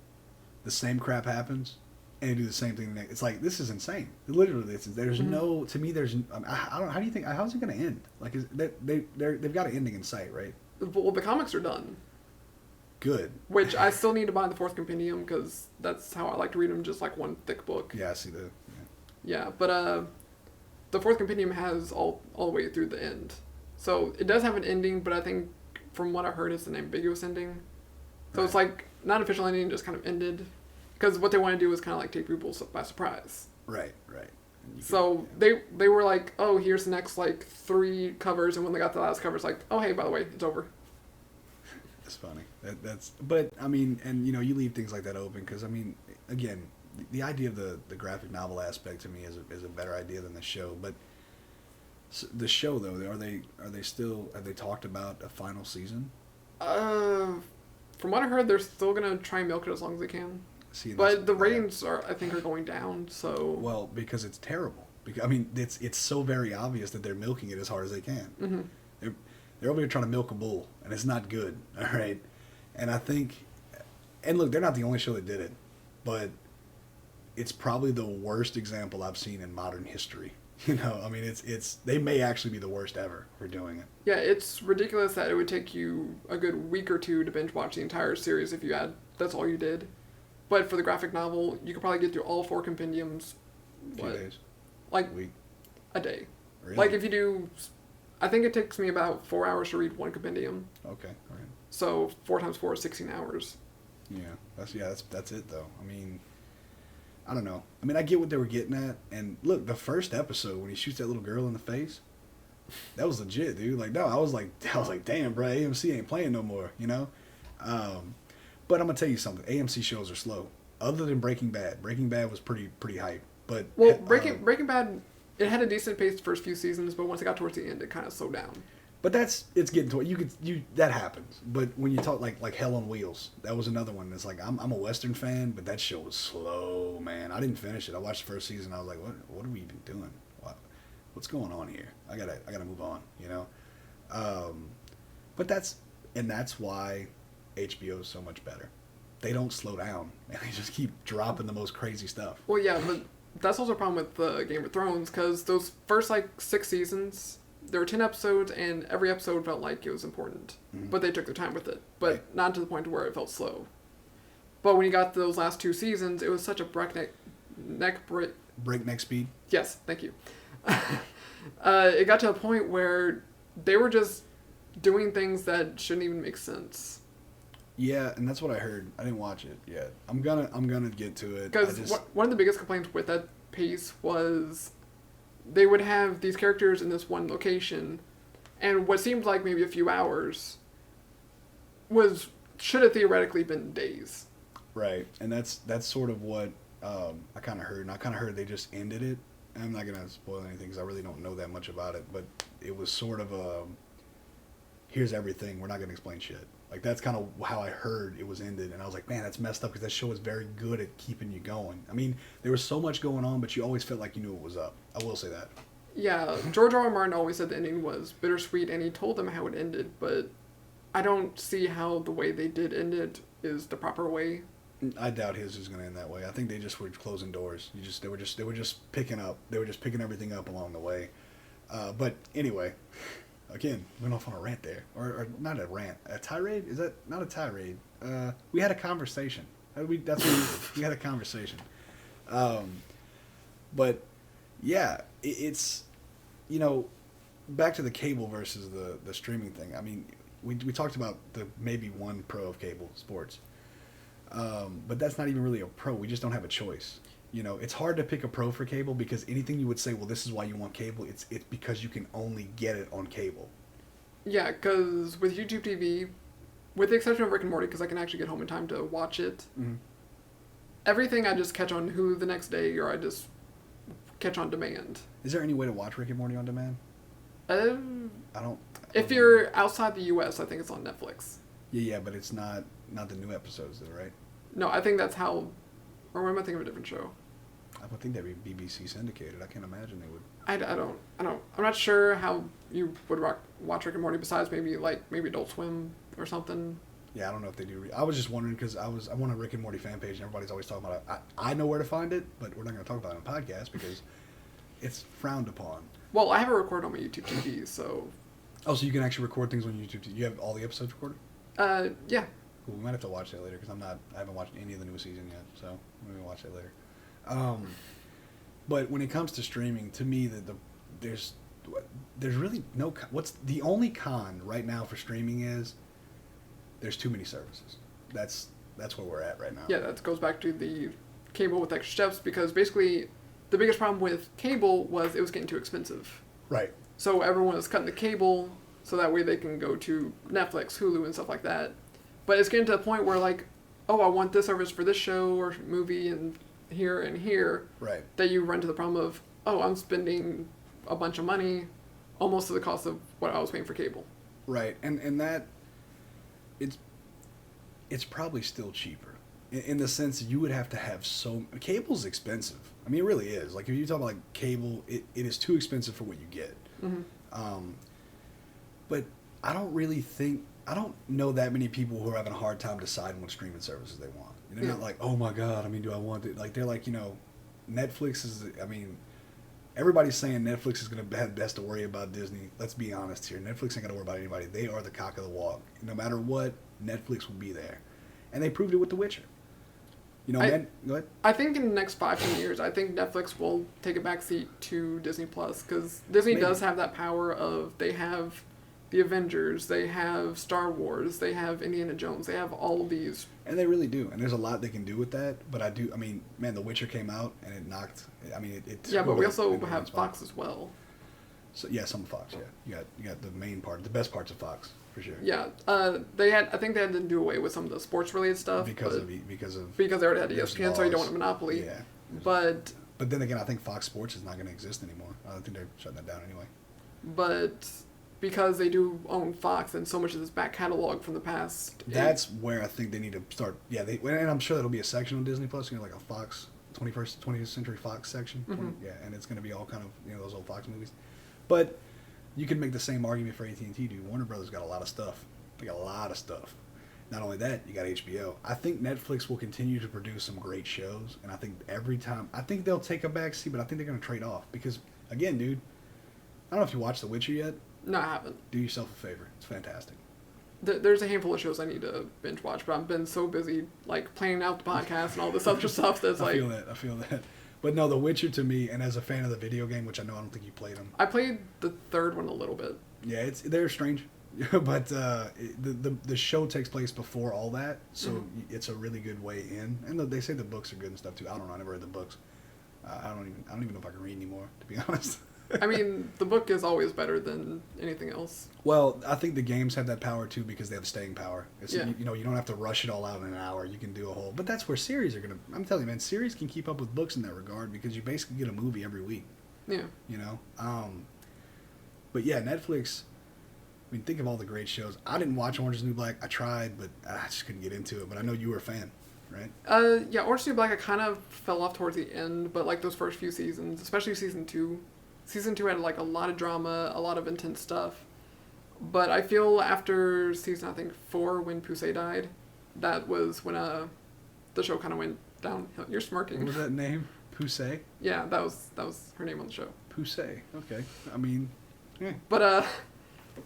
the same crap happens, and they do the same thing the next. It's like, this is insane. Literally, there's no, to me, I don't, how do you think, how's it going to end? Like, they've got an ending in sight, right? Well, the comics are done. Good. Which I still need to buy the 4th compendium because that's how I like to read them, just like one thick book. Yeah, I see that. Yeah, but the 4th compendium has all the way through the end. So it does have an ending, but I think from what I heard, it's an ambiguous ending. So It's like not an official ending, just kind of ended. Because what they want to do is kind of like take people by surprise. Right. So they were like, oh, here's the next like 3 covers, and when they got the last cover, it's like, oh, hey, by the way, it's over. That's funny. But I mean, and you know, you leave things like that open because I mean, again, the idea of the graphic novel aspect to me is a better idea than the show. But the show though, are they still, have they talked about a final season? From what I heard, they're still gonna try and milk it as long as they can. See, but the ratings are going down. So well, because it's terrible. Because I mean, it's so very obvious that they're milking it as hard as they can. Mm-hmm. They're over here trying to milk a bull, and it's not good. All right, and I think, and look, they're not the only show that did it, but it's probably the worst example I've seen in modern history. You know, I mean, it's they may actually be the worst ever for doing it. Yeah, it's ridiculous that it would take you a good week or 2 to binge watch the entire series if that's all you did. But for the graphic novel, you could probably get through all 4 compendiums. A few days. Like a week. A day. Really? Like if you do, I think it takes me about 4 hours to read 1 compendium. Okay, all right. So 4 times 4 is 16 hours. Yeah, that's it though. I mean, I don't know. I mean, I get what they were getting at, and look, the first episode when he shoots that little girl in the face, that was legit, dude. Like, no, I was like, damn, bro, AMC ain't playing no more, you know. But I'm gonna tell you something. AMC shows are slow. Other than Breaking Bad, Breaking Bad was pretty hype. But Breaking Bad, it had a decent pace the first few seasons, but once it got towards the end, it kind of slowed down. But it's getting to it. That happens. But when you talk like Hell on Wheels, that was another one. It's like I'm a Western fan, but that show was slow, man. I didn't finish it. I watched the first season. I was like, what are we even doing? What's going on here? I gotta move on, you know. But that's why HBO is so much better. They don't slow down, and they just keep dropping the most crazy stuff. Well, yeah, but that's also a problem with Game of Thrones, because those first, 6 seasons, there were 10 episodes, and every episode felt like it was important. Mm-hmm. But they took their time with it. But right. Not to the point where it felt slow. But when you got to those last 2 seasons, it was such a breakneck speed? Yes, thank you. It got to a point where they were just doing things that shouldn't even make sense. Yeah, and that's what I heard. I didn't watch it yet. I'm gonna get to it. Because one of the biggest complaints with that pace was they would have these characters in this one location, and what seemed like maybe a few hours should have theoretically been days. Right, and that's sort of what I kind of heard. And I kind of heard they just ended it. I'm not gonna spoil anything because I really don't know that much about it, but it was sort of here's everything. We're not gonna explain shit. Like, that's kind of how I heard it was ended, and I was like, man, that's messed up, because that show was very good at keeping you going. I mean, there was so much going on, but you always felt like you knew it was up. I will say that. Yeah, George R. R. Martin always said the ending was bittersweet, and he told them how it ended, but I don't see how the way they did end it is the proper way. I doubt his is going to end that way. I think they just were closing doors. They were just picking up. They were just picking everything up along the way. But anyway. Again, went off on a rant there. Or not a rant. A tirade? Is that not a tirade? We had a conversation. We had a conversation. But yeah, it's back to the cable versus the streaming thing. I mean, we talked about the maybe one pro of cable sports, but that's not even really a pro. We just don't have a choice. It's hard to pick a pro for cable because anything you would say, well, this is why you want cable. It's because you can only get it on cable. Yeah, because with YouTube TV, with the exception of Rick and Morty, because I can actually get home in time to watch it, everything I just catch on Hulu the next day, or I just catch on demand. Is there any way to watch Rick and Morty on demand? I don't. If you're outside the U.S., I think it's on Netflix. Yeah, but it's not the new episodes, though, right? No, I think that's how. Or am I thinking of a different show? I would think that'd be BBC syndicated. I can't imagine they would. I don't. I'm not sure how you would watch Rick and Morty besides maybe Adult Swim or something. Yeah, I don't know if they do. I was just wondering because I'm on a Rick and Morty fan page and everybody's always talking about it. I know where to find it, but we're not going to talk about it on a podcast because it's frowned upon. Well, I have it recorded on my YouTube TV, so. Oh, so you can actually record things on YouTube TV. You have all the episodes recorded? Yeah. Cool. We might have to watch that later because I haven't watched any of the new season yet, so we're going to watch that later. But when it comes to streaming, to me, there's really no. What's the only con right now for streaming is there's too many services. That's where we're at right now. Yeah, that goes back to the cable with extra steps because basically the biggest problem with cable was it was getting too expensive. Right. So everyone was cutting the cable so that way they can go to Netflix, Hulu, and stuff like that. But it's getting to the point where like, oh, I want this service for this show or movie and here. Right. That you run to the problem of, oh, I'm spending a bunch of money almost to the cost of what I was paying for cable. Right. And that it's probably still cheaper in the sense that you would have to have cable's expensive. I mean, it really is. Like if you talk about like cable, it is too expensive for what you get. Mm-hmm. But I don't know that many people who are having a hard time deciding what streaming services they want. They're not like, oh my God, I mean, do I want it? Like, they're like, Netflix is, I mean, everybody's saying Netflix is going to have best to worry about Disney. Let's be honest here. Netflix ain't got to worry about anybody. They are the cock of the walk. No matter what, Netflix will be there. And they proved it with The Witcher. Go ahead. I think in the next 5-10 years, I think Netflix will take a backseat to Disney Plus because Disney does have that power of they have the Avengers, they have Star Wars, they have Indiana Jones, they have all of these. And they really do. And there's a lot they can do with that. But The Witcher came out and it knocked. Yeah, but we also have Fox as well. So yeah, some Fox. Yeah, you got the main part, the best parts of Fox for sure. Yeah, I think they had to do away with some of the sports related stuff because they already had ESPN, so you don't want a monopoly. Yeah, but then again, I think Fox Sports is not going to exist anymore. I think they're shutting that down anyway. But because they do own Fox and so much of this back catalog from the past, that's where I think they need to start. Yeah, and I'm sure that'll be a section on Disney Plus. Like a Fox 20th Century Fox section. Mm-hmm. Yeah, and it's going to be all kind of those old Fox movies. But you can make the same argument for AT&T, dude. Warner Brothers got a lot of stuff. They got a lot of stuff. Not only that, you got HBO. I think Netflix will continue to produce some great shows, and I think every time, I think they'll take a backseat, but I think they're going to trade off. Because, again, dude, I don't know if you watched The Witcher yet. No, I haven't. Do yourself a favor. It's fantastic. There's a handful of shows I need to binge watch, but I've been so busy, like, planning out the podcast and all this other stuff that's I feel that. But no, The Witcher to me, and as a fan of the video game, which I don't think you played them. I played the third one a little bit. Yeah, they're strange, but the show takes place before all that, so it's a really good way in. And they say the books are good and stuff too. I don't know. I never read the books. I don't even know if I can read anymore, to be honest. I mean, the book is always better than anything else. Well, I think the games have that power too because they have staying power. Yeah. You don't have to rush it all out in an hour. You can do a whole. But that's where series are gonna. I'm telling you, man, series can keep up with books in that regard because you basically get a movie every week. Yeah. But yeah, Netflix. I mean, think of all the great shows. I didn't watch Orange is the New Black. I tried, but I just couldn't get into it. But I know you were a fan, right? Yeah, Orange is the New Black. I kind of fell off towards the end, but like those first few seasons, especially season 2. Season 2 had like a lot of drama, a lot of intense stuff. But I feel after season, I think 4, when Pusey died, that was when the show kind of went downhill. You're smirking. What was that name? Pusey? Yeah, that was her name on the show. Pusey. Okay. I mean, yeah. But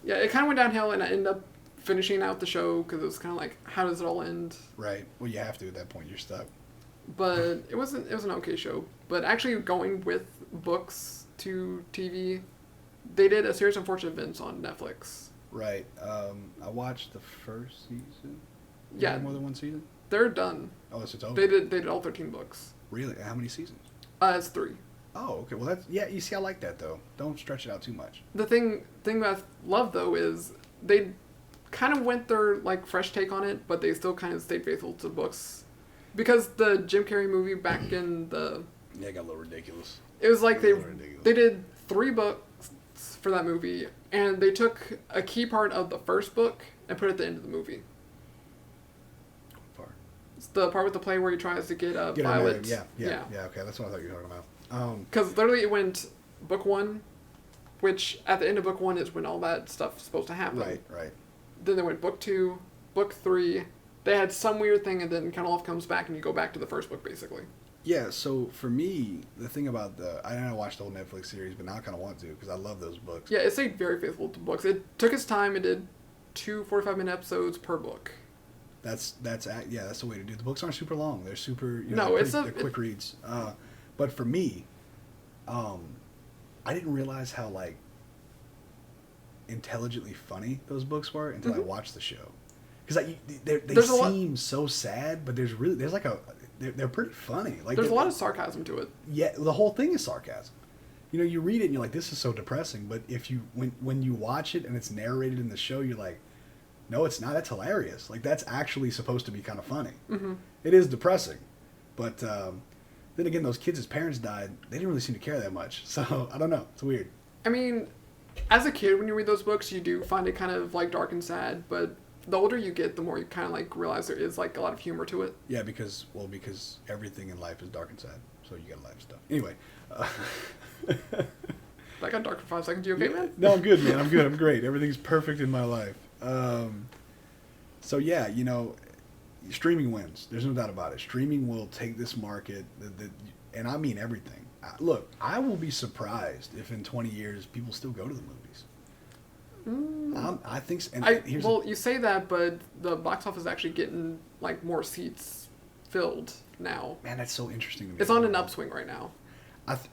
yeah, it kind of went downhill, and I ended up finishing out the show because it was kind of like, how does it all end? Right. Well, you have to at that point. You're stuck. but it was an okay show. But actually, going with books to TV, they did a series of unfortunate events on Netflix. Right. I watched the first season. Yeah, More than one season. they're done. Oh, so it's over. They did all 13 books. Really? How many seasons? It's 3. Oh, okay. Well, that's yeah. You see, I like that though. Don't stretch it out too much. The thing I love though is they kind of went their like fresh take on it, but they still kind of stayed faithful to the books, because the Jim Carrey movie back in the Yeah, it got a little ridiculous. it was like It was ridiculous. they did 3 books for that movie, and they took a key part of the first book and put it at the end of the movie. Far. It's the part with the play where he tries to get Get her Violet. married. Yeah. Okay, that's what I thought you were talking about. Because literally it went book 1, which at the end of book 1 is when all that stuff's supposed to happen. Right. Then they went book 2, book 3. They had some weird thing, and then Ken Olaf comes back, and you go back to the first book, basically. Yeah, so for me, the thing about I didn't watch the whole Netflix series, but now I kind of want to because I love those books. Yeah, it stayed very faithful to books. It took its time. It did 2 45-minute episodes per book. That's the way to do it. The books aren't super long. They're super, they're quick reads. But for me, I didn't realize how like intelligently funny those books were until I watched the show. Because they seem so sad, but they're pretty funny. Like there's a lot of sarcasm to it. Yeah, the whole thing is sarcasm. You read it and you're like, this is so depressing. But when you watch it and it's narrated in the show, you're like, no, it's not. That's hilarious. Like that's actually supposed to be kind of funny. Mm-hmm. It is depressing, but then again, those kids' parents died. They didn't really seem to care that much. So I don't know. It's weird. I mean, as a kid, when you read those books, you do find it kind of like dark and sad. But the older you get, the more you kind of like realize there is like a lot of humor to it. Yeah, because everything in life is dark and sad. So you gotta laugh stuff. Anyway. That got dark for 5 seconds. You okay, man? No, I'm good, man. I'm good. I'm great. Everything's perfect in my life. So yeah, streaming wins. There's no doubt about it. Streaming will take this market, and I mean everything. Look, I will be surprised if in 20 years people still go to the movies. I think. You say that, but the box office is actually getting like more seats filled now. Man, that's so interesting to me. It's on an upswing right now.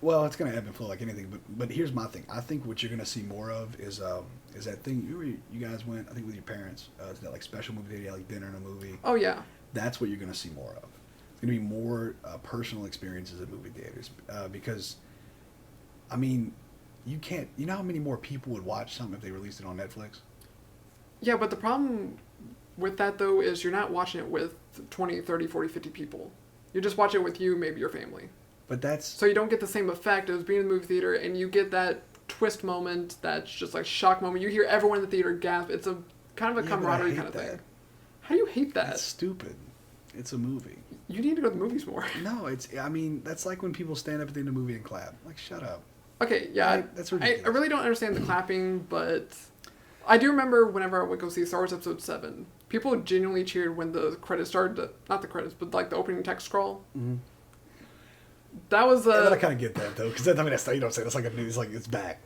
Well, it's going to ebb and flow like anything, but here's my thing. I think what you're going to see more of is that thing you guys went, I think, with your parents, to that like special movie theater, like dinner and a movie. Oh yeah. That's what you're going to see more of. It's going to be more personal experiences at movie theaters because, I mean, you can't. You know how many more people would watch something if they released it on Netflix? Yeah, but the problem with that though is you're not watching it with 20, 30, 40, 50 people. You just watch it with you, maybe your family. But that's... So you don't get the same effect as being in the movie theater, and you get that twist moment, that's just like shock moment. You hear everyone in the theater gasp. It's a kind of a camaraderie kind of thing. How do you hate that? That's stupid. It's a movie. You need to go to the movies more. No, that's like when people stand up at the end of a movie and clap. Like, shut up. Okay, yeah. That's ridiculous. I really don't understand the clapping, but I do remember whenever I would go see Star Wars Episode 7, people genuinely cheered when the credits started. Not the credits, but like the opening text scroll. Mm-hmm. That was I kind of get that though, because that's that's like a news, like it's back,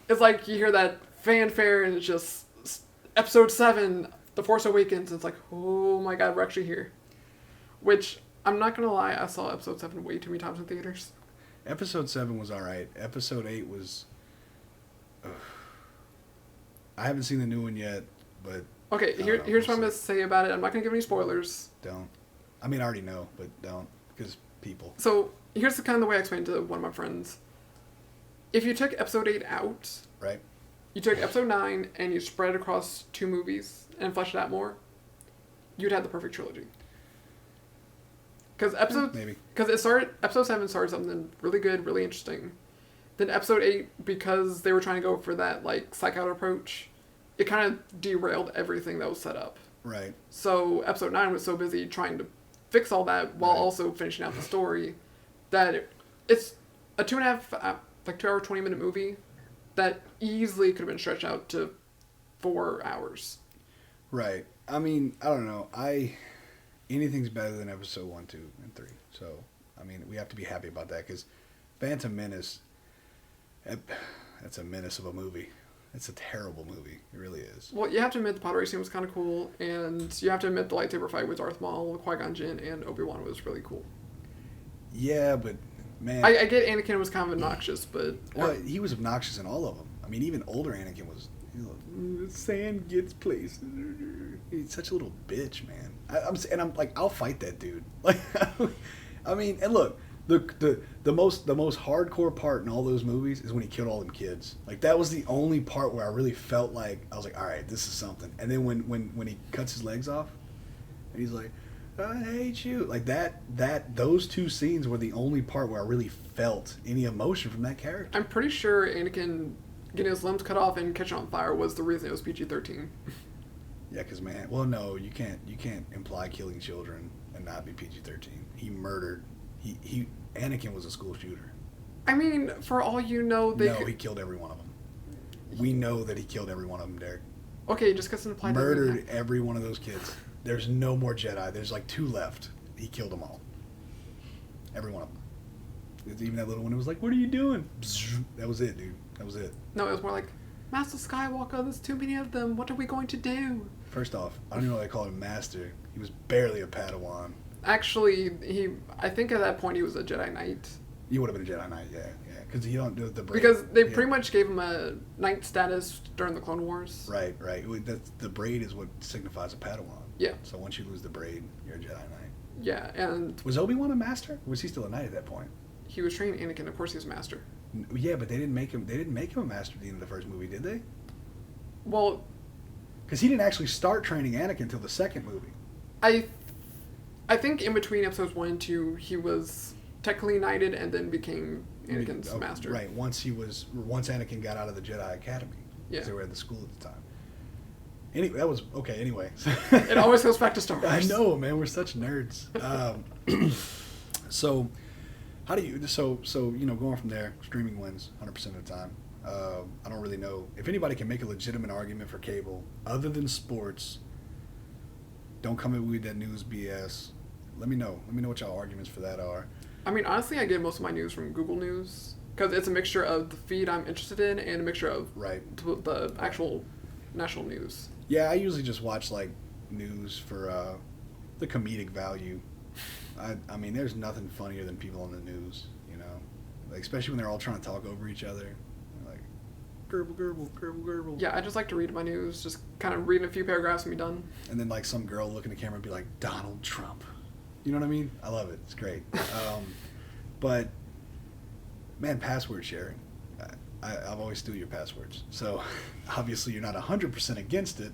It's like you hear that fanfare and it's just Episode 7, The Force Awakens. And it's like, oh my God, we're actually here. Which I'm not gonna lie, I saw Episode 7 way too many times in theaters. Episode 7 was all right. Episode 8 was. I haven't seen the new one yet, but. Okay, here's what I'm gonna say about it. I'm not gonna give any spoilers. Don't. I mean, I already know, but don't, because people. So here's the kind of the way I explained to one of my friends. If you took Episode 8 out, right? You took Episode 9 and you spread it across 2 movies and fleshed it out more, you'd have the perfect trilogy. Because Episode 7 started something really good, really interesting. Then Episode 8, because they were trying to go for that like psych out approach, it kind of derailed everything that was set up. Right. So Episode 9 was so busy trying to fix all that while also finishing out the story that it's a 2.5 like 2 hour 20-minute movie that easily could have been stretched out to 4 hours. Right. I mean, I don't know. Anything's better than Episode 1, 2, and 3. So, I mean, we have to be happy about that because Phantom Menace, that's a menace of a movie. It's a terrible movie. It really is. Well, you have to admit the pod racing was kind of cool, and you have to admit the lightsaber fight with Darth Maul, Qui-Gon Jinn, and Obi-Wan was really cool. Yeah, but man, I get Anakin was kind of obnoxious, but well, he was obnoxious in all of them. I mean, even older Anakin was. Sand gets places. He's such a little bitch, man. I'm like, I'll fight that dude. Like, I mean, and look, the most hardcore part in all those movies is when he killed all them kids. Like, that was the only part where I really felt like I was like, all right, this is something. And then when he cuts his legs off, and he's like, I hate you. Like those two scenes were the only part where I really felt any emotion from that character. I'm pretty sure Anakin getting his limbs cut off and catching on fire was the reason it was PG-13. Yeah, because man, well, no, you can't imply killing children and not be PG-13. He murdered. Anakin was a school shooter. I mean, for all you know, he killed every one of them. We know that he killed every one of them, Derek. Okay, just because it implied murdered every one of those kids. There's no more Jedi. There's like 2 left. He killed them all. Every one of them. Even that little one who was like, "What are you doing?" That was it, dude. That was it. No, it was more like, Master Skywalker, there's too many of them. What are we going to do? First off, I don't even know why they call him Master. He was barely a Padawan. Actually, I think at that point he was a Jedi Knight. He would have been a Jedi Knight, yeah. Because you don't do the braid. Because they pretty much gave him a Knight status during the Clone Wars. Right. The braid is what signifies a Padawan. Yeah. So once you lose the braid, you're a Jedi Knight. Yeah, and... Was Obi-Wan a Master? Or was he still a Knight at that point? He was training Anakin. Of course he was Master. Yeah, but they didn't make him a Master at the end of the first movie, did they? Well... Because he didn't actually start training Anakin until the second movie. I think in between episodes 1 and 2, he was technically knighted and then became Anakin's master. Right, once Anakin got out of the Jedi Academy. Yeah. Because they were at the school at the time. Anyway, that was... Okay, anyway. It always goes back to Star Wars. I know, man. We're such nerds. So, how do you... So going from there, streaming wins 100% of the time. I don't really know. If anybody can make a legitimate argument for cable, other than sports, don't come in with that news BS. Let me know. Let me know what y'all arguments for that are. I mean, honestly, I get most of my news from Google News. Because it's a mixture of the feed I'm interested in and a mixture of the actual national news. Yeah, I usually just watch, like, news for the comedic value. I mean, there's nothing funnier than people on the news, you know? Like, especially when they're all trying to talk over each other. Like, gerbil, gerbil, gerbil, gerbil. Yeah, I just like to read my news, just kind of read a few paragraphs and be done. And then, like, some girl look in the camera and be like, Donald Trump. You know what I mean? I love it. It's great. But, man, password sharing. I've always steal your passwords. So, obviously, you're not 100% against it.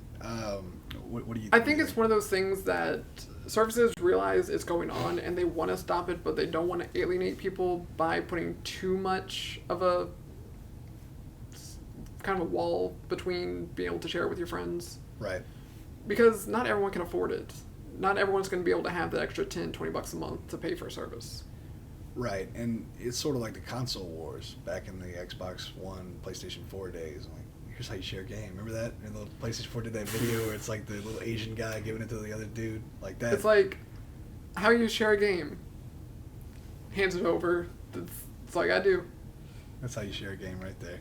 What do you think? I think it's one of those things that services realize it's going on and they want to stop it, but they don't want to alienate people by putting too much of a kind of a wall between being able to share it with your friends. Right. Because not everyone can afford it. Not everyone's going to be able to have that extra $10-20 a month to pay for a service. Right, and it's sort of like the console wars back in the Xbox One, PlayStation 4 days. Like, here's how you share a game. Remember that? And the PlayStation 4 did that video where it's like the little Asian guy giving it to the other dude, like that. It's like how you share a game. Hands it over. That's all you gotta do. That's how you share a game, right there.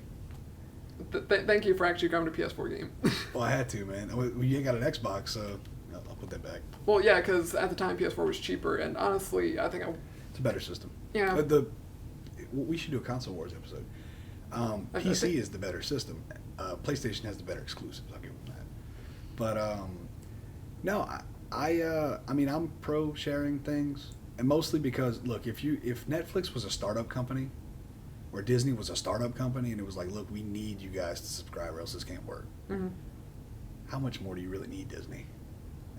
Thank you for actually grabbing a PS4 game. Well, I had to, man. You ain't got an Xbox, so I'll put that back. Well, yeah, because at the time PS4 was cheaper, and honestly, I think it's a better system. Yeah. We should do a console wars episode. PC is the better system. PlayStation has the better exclusives. I'll give them that. But no, I mean, I'm pro sharing things, and mostly because look, if Netflix was a startup company, or Disney was a startup company, and it was like, look, we need you guys to subscribe, or else this can't work. Mm-hmm. How much more do you really need, Disney?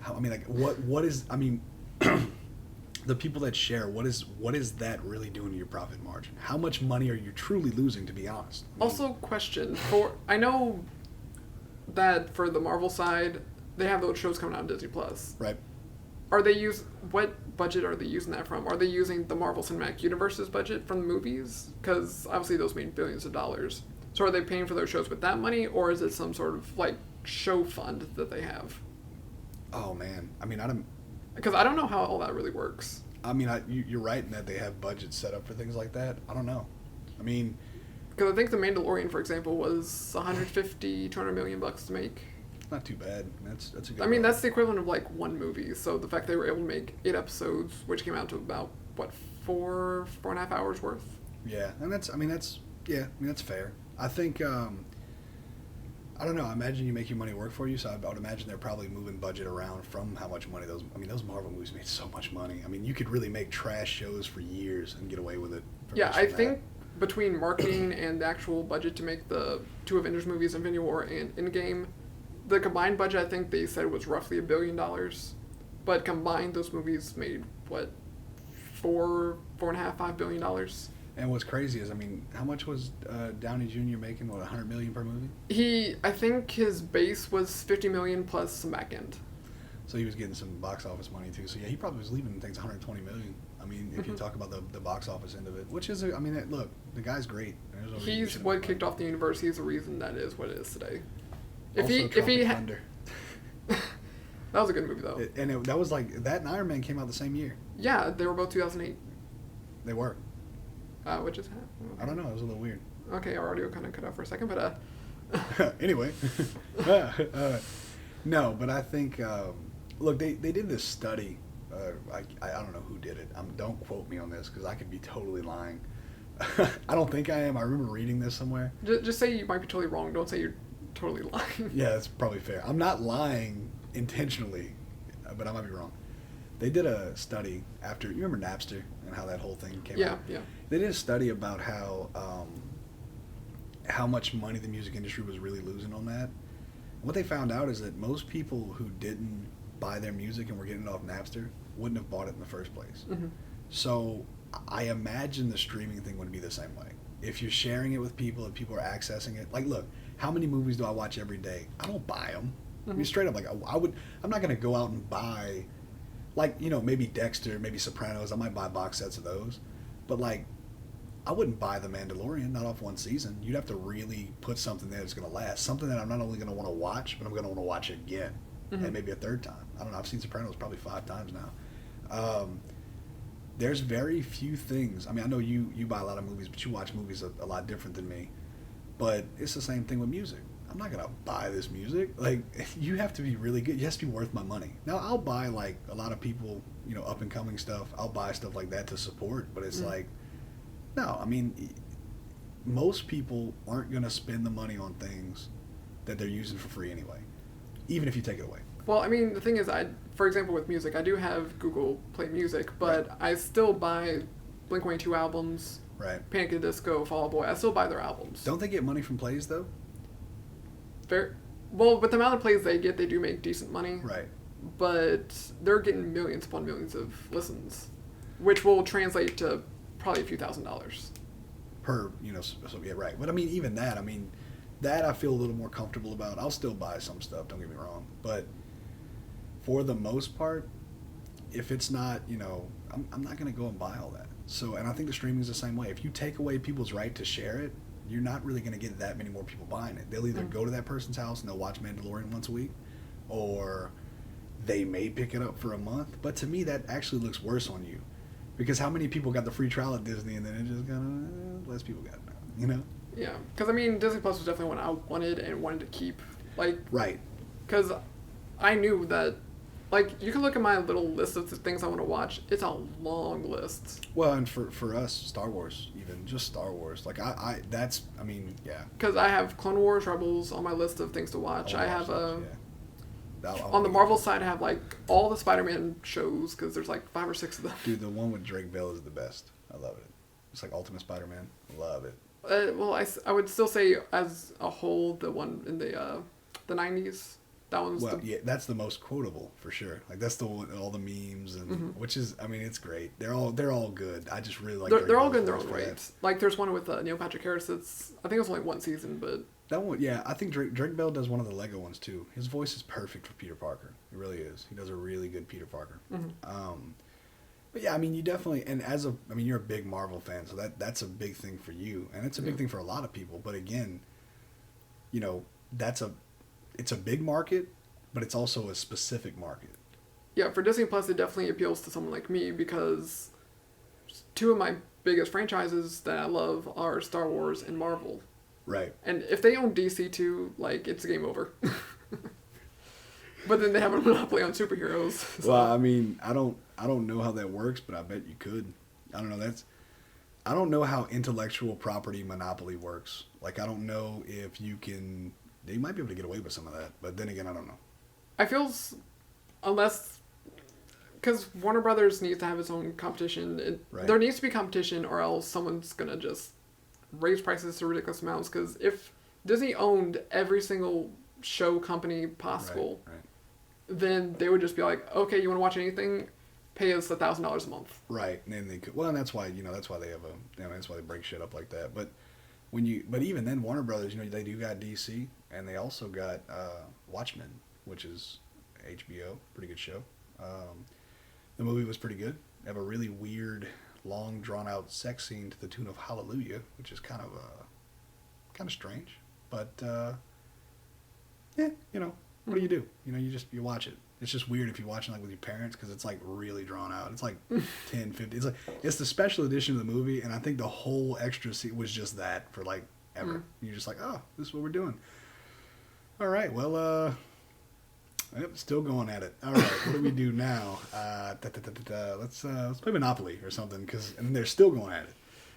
What is? I mean. The people that share, what is that really doing to your profit margin? How much money are you truly losing, to be honest? I mean, also, question I know that for the Marvel side, they have those shows coming out on Disney Plus. Right. What budget are they using that from? Are they using the Marvel Cinematic Universe's budget from the movies? Because obviously those made billions of dollars. So are they paying for those shows with that money, or is it some sort of like show fund that they have? Oh man, I mean, because I don't know how all that really works. I mean, you're right in that they have budgets set up for things like that. I don't know. I mean... Because I think The Mandalorian, for example, was $150-200 million to make. Not too bad. That's a good... I mean, that's the equivalent of like one movie. So the fact they were able to make 8 episodes, which came out to about, four and a half hours worth. Yeah, and that's fair. I think I don't know. I imagine you make your money work for you, so I would imagine they're probably moving budget around from how much money those. I mean, those Marvel movies made so much money. I mean, you could really make trash shows for years and get away with it. Yeah, I think between marketing and the actual budget to make the two Avengers movies, Infinity War and Endgame, the combined budget I think they said was roughly $1 billion, but combined those movies made what, four and a half, $5 billion. And what's crazy is, I mean, how much was Downey Jr. making? What, $100 million per movie? I think his base was $50 million plus some back end. So he was getting some box office money too. So yeah, he probably was leaving things $120 million. I mean, if you talk about the box office end of it, which is, I mean, look, the guy's great. He's what kicked off the universe. He's the reason that is what it is today. If he had, that was a good movie though. That was like that and Iron Man came out the same year. Yeah, they were both 2008. They were. What just happened? Okay. I don't know. It was a little weird. Okay, our audio kind of cut out for a second, but anyway, no, but I think look, they did this study. I don't know who did it. Don't quote me on this because I could be totally lying. I don't think I am. I remember reading this somewhere. Just say you might be totally wrong. Don't say you're totally lying. Yeah, that's probably fair. I'm not lying intentionally, but I might be wrong. They did a study after, you remember Napster and how that whole thing came out? Yeah. They did a study about how much money the music industry was really losing on that. What they found out is that most people who didn't buy their music and were getting it off Napster wouldn't have bought it in the first place. Mm-hmm. So I imagine the streaming thing would be the same way. If you're sharing it with people and people are accessing it, like, look, how many movies do I watch every day? I don't buy them. Mm-hmm. I mean, straight up, like, I'm not going to go out and buy, like, you know, maybe Dexter, maybe Sopranos. I might buy box sets of those. But, like, I wouldn't buy The Mandalorian, not off one season. You'd have to really put something there that's going to last. Something that I'm not only going to want to watch, but I'm going to want to watch it again. Mm-hmm. And maybe a third time. I don't know. I've seen Sopranos probably 5 times now. There's very few things. I mean, I know you buy a lot of movies, but you watch movies a lot different than me. But it's the same thing with music. I'm not going to buy this music. Like, you have to be really good. It has to be worth my money. Now, I'll buy, like, a lot of people, you know, up-and-coming stuff. I'll buy stuff like that to support. But it's like, no, I mean, most people aren't going to spend the money on things that they're using for free anyway, even if you take it away. Well, I mean, the thing is, for example, with music, I do have Google Play Music, but right. I still buy Blink-182 albums, right? Panic! At the Disco, Fall Out Boy. I still buy their albums. Don't they get money from plays though? Fair. Well, with the amount of plays they get, they do make decent money. Right. But they're getting millions upon millions of listens, which will translate to probably a few $1,000s per. You know, so yeah, right. But I mean, even that. I mean, that I feel a little more comfortable about. I'll still buy some stuff. Don't get me wrong, but for the most part, if it's not, you know, I'm not going to go and buy all that. So, and I think the streaming is the same way. If you take away people's right to share it, you're not really going to get that many more people buying it. They'll either go to that person's house and they'll watch Mandalorian once a week, or they may pick it up for a month. But to me, that actually looks worse on you. Because how many people got the free trial at Disney and then it just kind of, less people got it now, you know? Yeah, because I mean, Disney Plus was definitely one I wanted and wanted to keep. Like, right. Because I knew that, like, you can look at my little list of things I want to watch. It's a long list. Well, and for us, Star Wars, even just Star Wars, like yeah. Because I have Clone Wars, Rebels on my list of things to watch. I have yeah. On the Marvel side, I have like all the Spider-Man shows because there's like 5 or 6 of them. Dude, the one with Drake Bell is the best. I love it. It's like Ultimate Spider-Man. Love it. Well, I would still say as a whole, the one in the 90s. That one's yeah, that's the most quotable for sure. Like that's the one, all the memes and which is, I mean, it's great. They're all good. I just really like. They're all good in their own right. Like there's one with Neil Patrick Harris. I think it's only 1 season, but that one, yeah, I think Drake Bell does one of the Lego ones too. His voice is perfect for Peter Parker. It really is. He does a really good Peter Parker. But yeah, I mean, you definitely, and you're a big Marvel fan, so that's a big thing for you, and it's a big thing for a lot of people. But again, you know, it's a big market, but it's also a specific market. Yeah, for Disney Plus, it definitely appeals to someone like me because 2 of my biggest franchises that I love are Star Wars and Marvel. Right. And if they own DC too, like, it's game over. But then they have a monopoly on superheroes. So. Well, I mean, I don't know how that works, but I bet you could. I don't know. I don't know how intellectual property monopoly works. Like, I don't know if you can. They might be able to get away with some of that, but then again, I don't know. I feel unless because Warner Brothers needs to have its own competition. Right. There needs to be competition, or else someone's gonna just raise prices to ridiculous amounts. Because if Disney owned every single show company possible, Right. then they would just be like, okay, you want to watch anything? Pay us $1,000 a month. Right, and then they could. Well, and that's why that's why they have that's why they break shit up like that. But but even then, Warner Brothers, they do got DC, and they also got Watchmen, which is HBO, pretty good show. The movie was pretty good. They have a really weird, long, drawn out sex scene to the tune of Hallelujah, which is kind of strange. But yeah, what do you do? You watch it. It's just weird if you're watching like with your parents because it's like really drawn out. It's like 10, 50. It's the special edition of the movie, and I think the whole extra scene was just that for like ever. You're just like, oh, this is what we're doing. All right, well, yep, still going at it. All right, what do we do now? Let's play Monopoly or something and they're still going at it.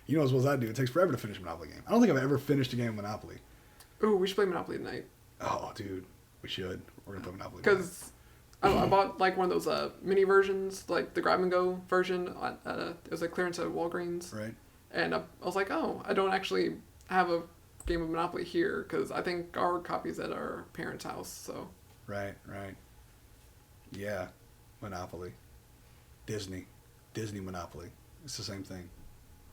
You know as well as I do, it takes forever to finish a Monopoly game. I don't think I've ever finished a game of Monopoly. Ooh, we should play Monopoly tonight. Oh, dude, we should. We're gonna play Monopoly. Because I bought like one of those mini versions, like the grab and go version. It was like clearance at Walgreens. Right. And I was like, oh, I don't actually have a game of Monopoly here because I think our copy's at our parents' house. So. Right. Yeah, Monopoly. Disney Monopoly. It's the same thing.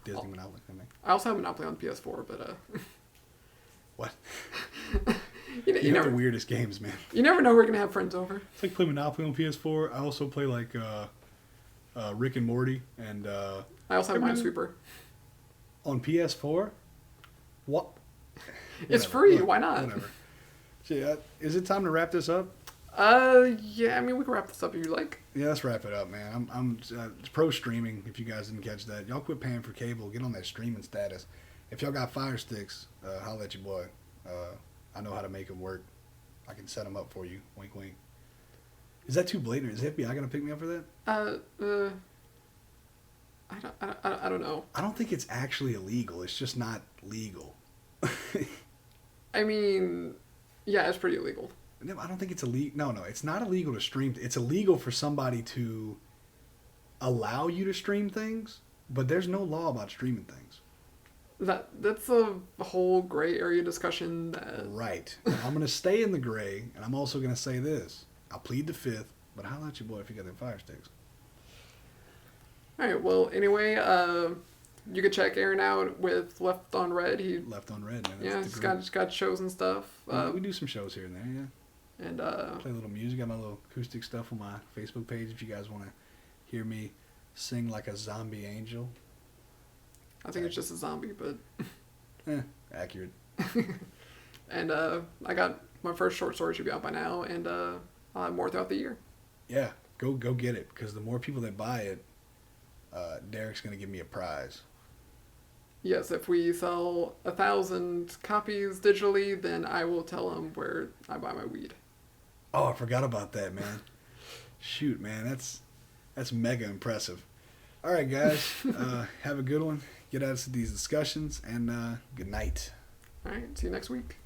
Disney Monopoly. I also have Monopoly on PS4, but What? you You have never the weirdest games, man. You never know we're gonna have friends over. It's like play Monopoly on PS4. I also play like Rick and Morty and I also have Minesweeper. on PS4. What? It's Whatever. free. Why not? Whatever. So, is it time to wrap this up? Yeah. I mean, we can wrap this up if you like. Yeah, let's wrap it up, man. I'm it's pro streaming. If you guys didn't catch that, y'all quit paying for cable. Get on that streaming status. If y'all got Fire Sticks, holla at your boy. I know how to make them work. I can set them up for you. Wink, wink. Is that too blatant? Is the FBI gonna pick me up for that? I don't know. I don't think it's actually illegal. It's just not legal. I mean, yeah, it's pretty illegal. No, I don't think it's illegal. No, it's not illegal to stream. It's illegal for somebody to allow you to stream things, but there's no law about streaming things. That's a whole gray area discussion. Right. And I'm gonna stay in the gray, and I'm also gonna say this: I plead the fifth, but holla at your boy if you got them Fire Sticks. All right. Well, anyway, you could check Aaron out with Left on Red. He Left on Red, man. yeah, he's got shows and stuff. We do some shows here and there, yeah. And play a little music. Got my little acoustic stuff on my Facebook page if you guys want to hear me sing like a zombie angel. I think it's just a zombie, but accurate. And I got my first short story should be out by now, and I'll have more throughout the year. Yeah, go get it, because the more people that buy it, Derek's gonna give me a prize. Yes, if we sell 1,000 copies digitally, then I will tell him where I buy my weed. Oh, I forgot about that, man. Shoot, man, that's mega impressive. All right, guys, have a good one. Get out of these discussions, and good night. All right, see you next week.